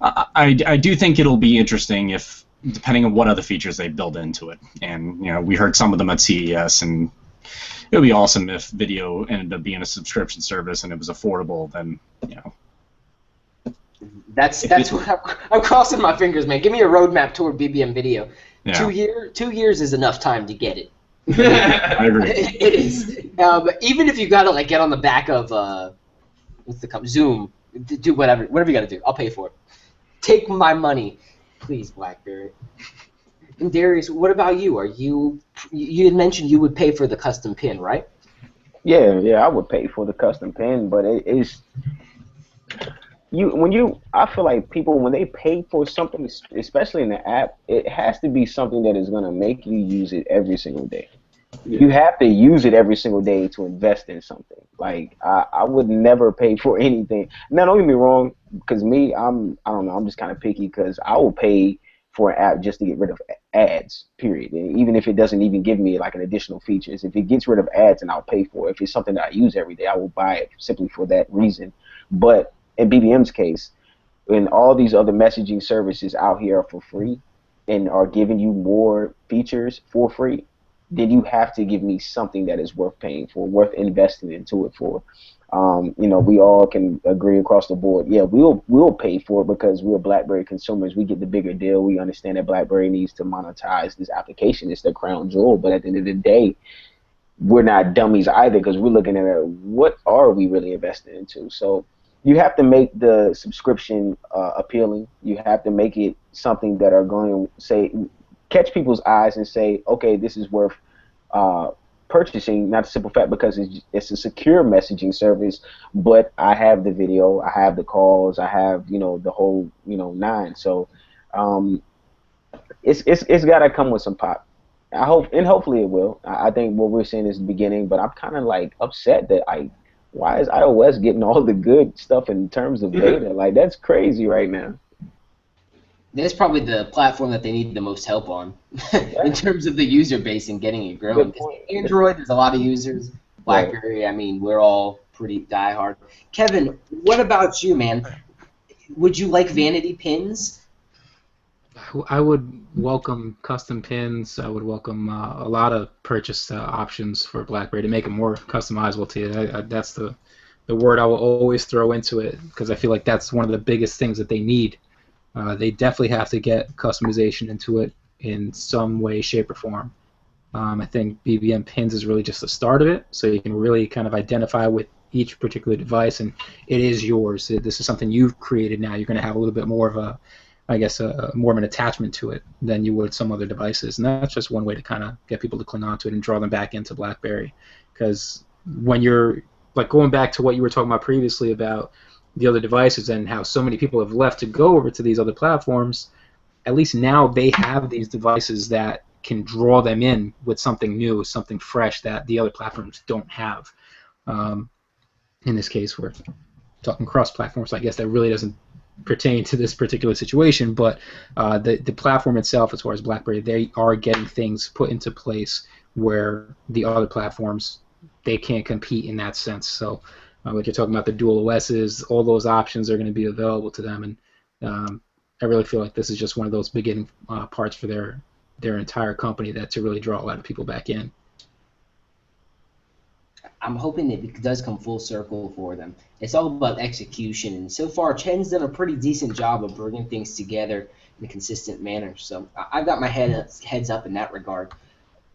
I do think it'll be interesting if, depending on what other features they build into it. And we heard some of them at CES, and it would be awesome if video ended up being a subscription service and it was affordable. Then That's what I'm crossing my fingers, man. Give me a roadmap toward BBM video. Yeah. 2 years is enough time to get it. I agree. It is. Even if you gotta like get on the back of Zoom, do whatever you gotta do. I'll pay for it. Take my money, please, BlackBerry. And Darius, what about you? You had mentioned you would pay for the custom pin, right? Yeah, I would pay for the custom pin, but it's I feel like people when they pay for something, especially in the app, it has to be something that is gonna make you use it every single day. Yeah. You have to use it every single day to invest in something. Like I would never pay for anything. Now don't get me wrong, because I don't know, I'm just kind of picky because I will pay for an app just to get rid of ads, period. And even if it doesn't even give me like an additional features, if it gets rid of ads, and I'll pay for it. If it's something that I use every day, I will buy it simply for that reason. But in BBM's case, when all these other messaging services out here are for free, and are giving you more features for free, then you have to give me something that is worth paying for, worth investing into it for. We all can agree across the board. Yeah, we'll pay for it because we're BlackBerry consumers. We get the bigger deal. We understand that BlackBerry needs to monetize this application. It's their crown jewel. But at the end of the day, we're not dummies either, because we're looking at what are we really investing into. So you have to make the subscription appealing. You have to make it something that are going to say catch people's eyes and say, okay, this is worth uh, purchasing. Not a simple fact because it's a secure messaging service, but I have the video, I have the calls, I have the whole nine. So um, it's got to come with some pop. I hope, and hopefully it will. I think what we're seeing is the beginning, but I'm kind of like upset that why is iOS getting all the good stuff in terms of beta? Like, that's crazy right now. That's probably the platform that they need the most help on in terms of the user base and getting it growing. Good point. Android, there's a lot of users. BlackBerry, I mean, we're all pretty diehard. Kevin, what about you, man? Would you like vanity pins? I would welcome custom pins. I would welcome a lot of purchase options for BlackBerry to make it more customizable to you. That's the word I will always throw into it, because I feel like that's one of the biggest things that they need. They definitely have to get customization into it in some way, shape, or form. I think BBM pins is really just the start of it, so you can really kind of identify with each particular device, and it is yours. This is something you've created now. You're going to have a little bit more of a, I guess, more of an attachment to it than you would some other devices, and that's just one way to kind of get people to cling on to it and draw them back into BlackBerry. Because when you're, like, going back to what you were talking about previously about the other devices and how so many people have left to go over to these other platforms, at least now they have these devices that can draw them in with something new, something fresh that the other platforms don't have. In this case, we're talking cross-platform, so I guess that really doesn't pertain to this particular situation, but the platform itself, as far as BlackBerry, they are getting things put into place where the other platforms, they can't compete in that sense. So like you're talking about the dual OSs, all those options are going to be available to them, and I really feel like this is just one of those beginning parts for their entire company that to really draw a lot of people back in. I'm hoping that it does come full circle for them. It's all about execution, and so far Chen's done a pretty decent job of bringing things together in a consistent manner. So I've got my heads up in that regard.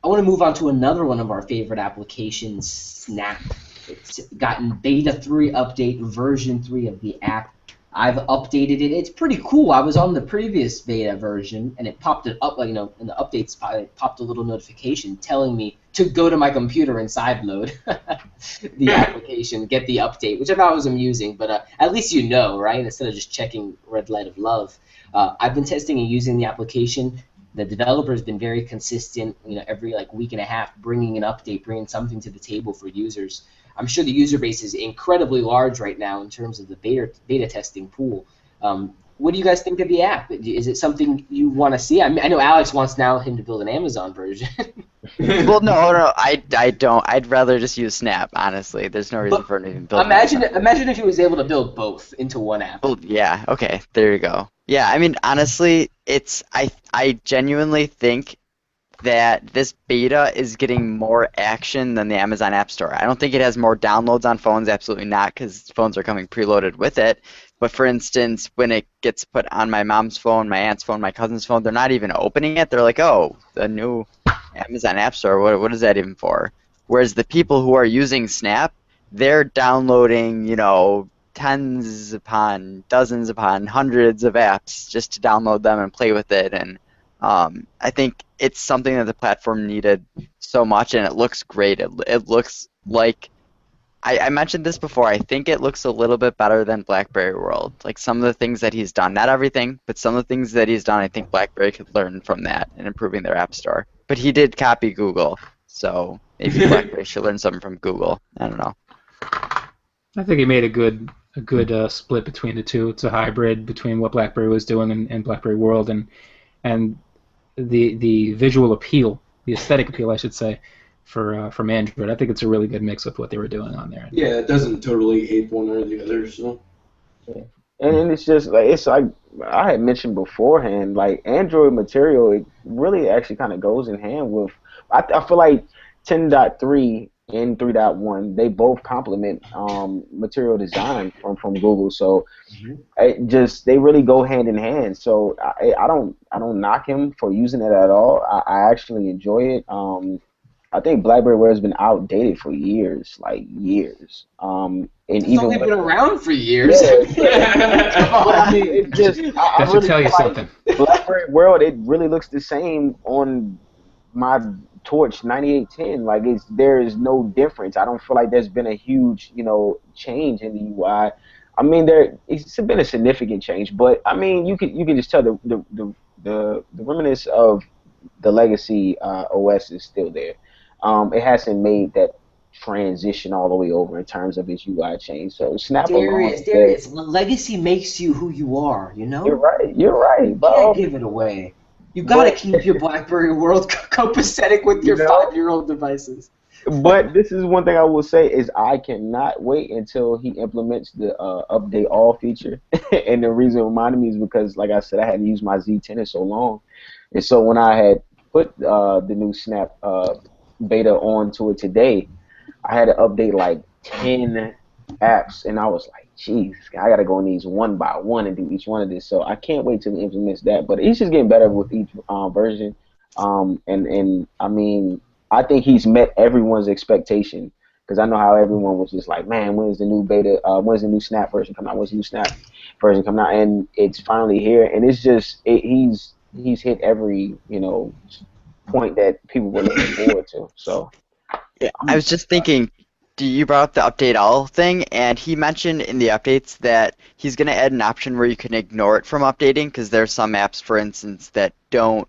I want to move on to another one of our favorite applications, Snap. It's gotten beta 3 update, version 3 of the app. I've updated it. It's pretty cool. I was on the previous beta version, and it popped it up, in the updates, it popped a little notification telling me to go to my computer and sideload the application, get the update, which I thought was amusing, but at least you know, right, instead of just checking red light of love. I've been testing and using the application. The developer has been very consistent, every week and a half, bringing an update, bringing something to the table for users. I'm sure the user base is incredibly large right now in terms of the beta testing pool. What do you guys think of the app? Is it something you want to see? I know Alex wants him to build an Amazon version. Well, no, I don't. I'd rather just use Snap, honestly. There's no reason for him to even build. Imagine if he was able to build both into one app. Well, yeah, okay, there you go. Yeah, I mean, honestly, I genuinely think that this beta is getting more action than the Amazon App Store. I don't think it has more downloads on phones, absolutely not, because phones are coming preloaded with it. But for instance, when it gets put on my mom's phone, my aunt's phone, my cousin's phone, they're not even opening it. They're like, oh, the new Amazon App Store, what is that even for? Whereas the people who are using Snap, they're downloading, tens upon dozens upon hundreds of apps just to download them and play with it. And I think it's something that the platform needed so much, and it looks great. It looks like, I mentioned this before, I think it looks a little bit better than BlackBerry World. Like some of the things that he's done, not everything, but some of the things that he's done, I think BlackBerry could learn from that and improving their App Store. But he did copy Google, so maybe BlackBerry should learn something from Google. I don't know. I think he made a good split between the two. It's a hybrid between what BlackBerry was doing and BlackBerry World, and the visual appeal, the aesthetic appeal, I should say, from Android. I think it's a really good mix with what they were doing on there. Yeah, it doesn't totally ape one or the other. So. And it's just like it's like I had mentioned beforehand, like Android material, it really actually kind of goes in hand with. I feel like 10.3 and 3.1, they both complement material design from Google. So it just they really go hand in hand. So I don't knock him for using it at all. I actually enjoy it. I think BlackBerry Wear has been outdated for years, like years. And It's even only when been around for years. yeah, Come but I on. mean, it's just I That should really tell you feel like something. BlackBerry World. It really looks the same on my Torch 9810. Like there is no difference. I don't feel like there's been a huge change in the UI. I mean, it's been a significant change, but I mean, you can just tell the remnants of the legacy OS is still there. It hasn't made that transition all the way over in terms of its UI change. So Snap alone is there. Darius, legacy makes you who you are, you You're know? right. You're right. By Can't all give means. it away. You gotta But keep your BlackBerry world copacetic with you your know, 5-year-old devices. but this is one thing I will say is I cannot wait until he implements the update all feature. And the reason it reminded me is because, like I said, I hadn't used my Z10 in so long, and so when I had put the new Snap beta onto it today, I had to update like 10 apps, and I was like, "Jeez, I gotta go in these one by one and do each one of this." So I can't wait till he implements that. But he's just getting better with each version. And I mean, I think he's met everyone's expectation because I know how everyone was just like, "Man, when's the new beta? When's the new Snap version coming out? When's the new Snap version coming out?" And it's finally here, and it's just he's hit every point that people were looking forward to. So. Yeah, I I'm was just thinking, you brought up the update all thing, and he mentioned in the updates that he's going to add an option where you can ignore it from updating because there's some apps, for instance, that don't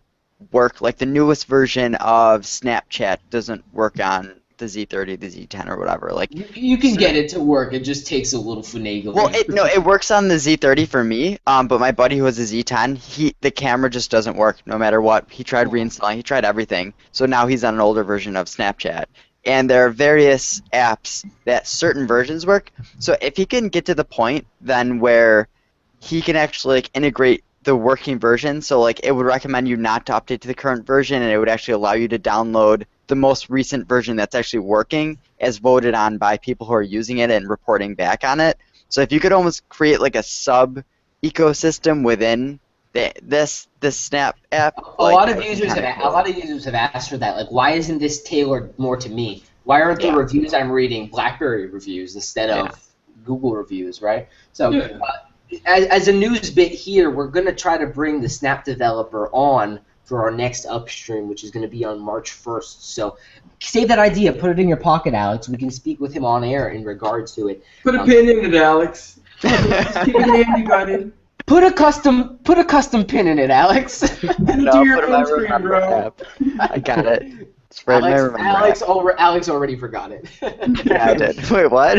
work. Like the newest version of Snapchat doesn't work on the Z30, the Z10, or whatever. Like, You can get it to work. It just takes a little finagling. well, it works on the Z30 for me. But my buddy who has a Z10, the camera just doesn't work no matter what. He tried reinstalling, he tried everything. So now he's on an older version of Snapchat. And there are various apps that certain versions work. So if he can get to the point then where he can actually like integrate the working version, so like it would recommend you not to update to the current version, and it would actually allow you to download the most recent version that's actually working as voted on by people who are using it and reporting back on it. So if you could almost create like a sub ecosystem within this Snap app, A lot of users have asked for that. Like, why isn't this tailored more to me? Why aren't the reviews I'm reading BlackBerry reviews instead of Google reviews, right? So, as a news bit here, we're going to try to bring the Snap developer on for our next Upstream, which is going to be on March 1st. So, save that idea. Put it in your pocket, Alex. We can speak with him on air in regards to it. Put a pin in it, Alex. Just keep it handy, buddy. Put a custom pin in it, Alex. No, Do your put it in my own screen, remember bro. app. I got it. It's right in my remember app. Alex already forgot it. Yeah, I did. Wait, what?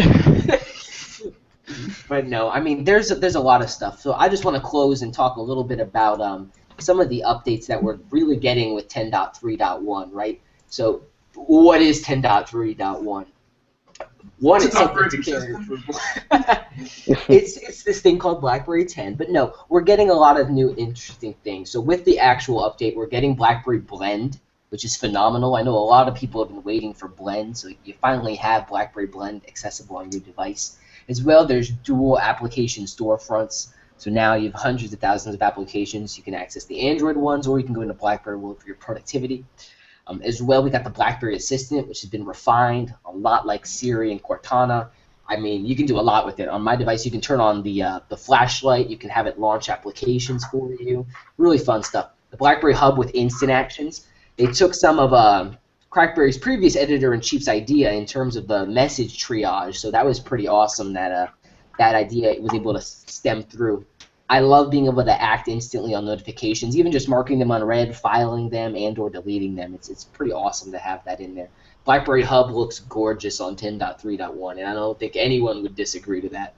But no, I mean, there's a lot of stuff. So I just want to close and talk a little bit about some of the updates that we're really getting with 10.3.1, right? So what is 10.3.1? One, it's something to carry approval. It's this thing called BlackBerry 10, but no, we're getting a lot of new interesting things. So with the actual update, we're getting BlackBerry Blend, which is phenomenal. I know a lot of people have been waiting for Blend, so you finally have BlackBerry Blend accessible on your device. As well, there's dual application storefronts. So now you have hundreds of thousands of applications. You can access the Android ones, or you can go into BlackBerry World for your productivity. As well, we got the BlackBerry Assistant, which has been refined, a lot like Siri and Cortana. I mean, you can do a lot with it. On my device, you can turn on the flashlight. You can have it launch applications for you. Really fun stuff. The BlackBerry Hub with instant actions. They took some of BlackBerry's previous editor-in-chief's idea in terms of the message triage, so that was pretty awesome that that idea was able to stem through. I love being able to act instantly on notifications, even just marking them unread, filing them, and or deleting them. It's pretty awesome to have that in there. BlackBerry Hub looks gorgeous on 10.3.1, and I don't think anyone would disagree to that.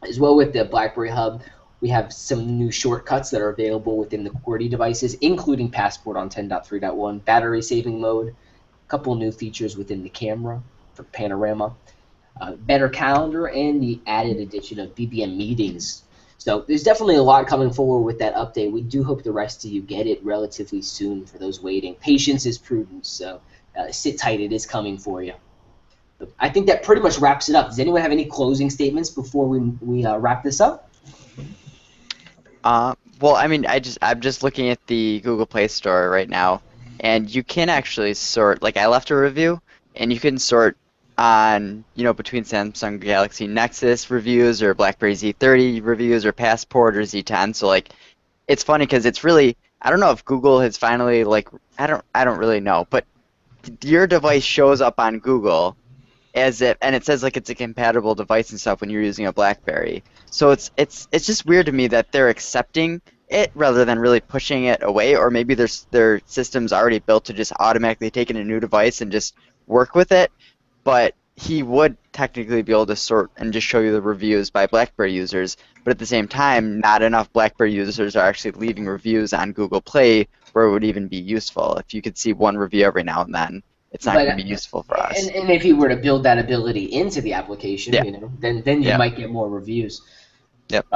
As well with the BlackBerry Hub, we have some new shortcuts that are available within the QWERTY devices, including Passport on 10.3.1, battery saving mode, a couple new features within the camera for panorama. better calendar, and the added addition of BBM meetings. So there's definitely a lot coming forward with that update. We do hope the rest of you get it relatively soon. For those waiting, patience is prudence. So sit tight; it is coming for you. I think that pretty much wraps it up. Does anyone have any closing statements before we wrap this up? Well, I mean, I'm just looking at the Google Play Store right now, and you can actually sort. Like, I left a review, and you can sort on, between Samsung Galaxy Nexus reviews or BlackBerry Z30 reviews or Passport or Z10. So, like, it's funny because it's really, I don't know if Google has finally, like, I don't really know, but your device shows up on Google as if, and it says like it's a compatible device and stuff when you're using a BlackBerry. So it's just weird to me that they're accepting it rather than really pushing it away, or maybe their system's already built to just automatically take in a new device and just work with it. But he would technically be able to sort and just show you the reviews by BlackBerry users, but at the same time, not enough BlackBerry users are actually leaving reviews on Google Play where it would even be useful. If you could see one review every now and then, it's not going to be useful for us. And if you were to build that ability into the application, Yeah. Then you might get more reviews. Yep.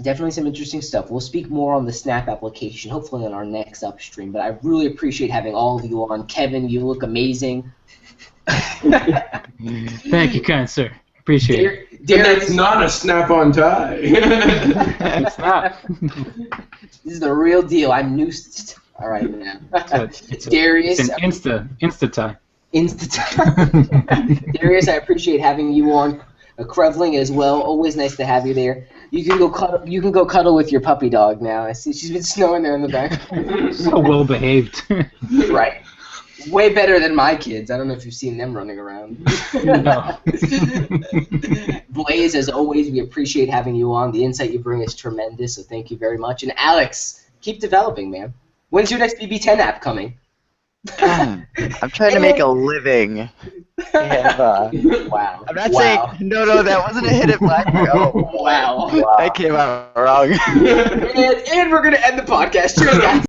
Definitely some interesting stuff. We'll speak more on the Snap application, hopefully on our next Upstream. But I really appreciate having all of you on. Kevin, you look amazing. Thank you, kind sir. Appreciate it. That's not a snap-on tie. It's not. This is the real deal. I'm new. All right, man. It's Darius. It's an Insta tie. Insta. Darius, I appreciate having you on. Krevling as well. Always nice to have you there. You can go cuddle. You can go cuddle with your puppy dog now. I see she's been snowing there in the back. So well behaved. Right. Way better than my kids. I don't know if you've seen them running around. No. Blaze, as always, we appreciate having you on. The insight you bring is tremendous, so thank you very much. And Alex, keep developing, man. When's your next BB10 app coming? I'm trying to make a living. Wow. I'm not saying no, that wasn't a hit at BlackBerry. Oh, Wow. that came out wrong. And we're gonna end the podcast. Cheers, guys.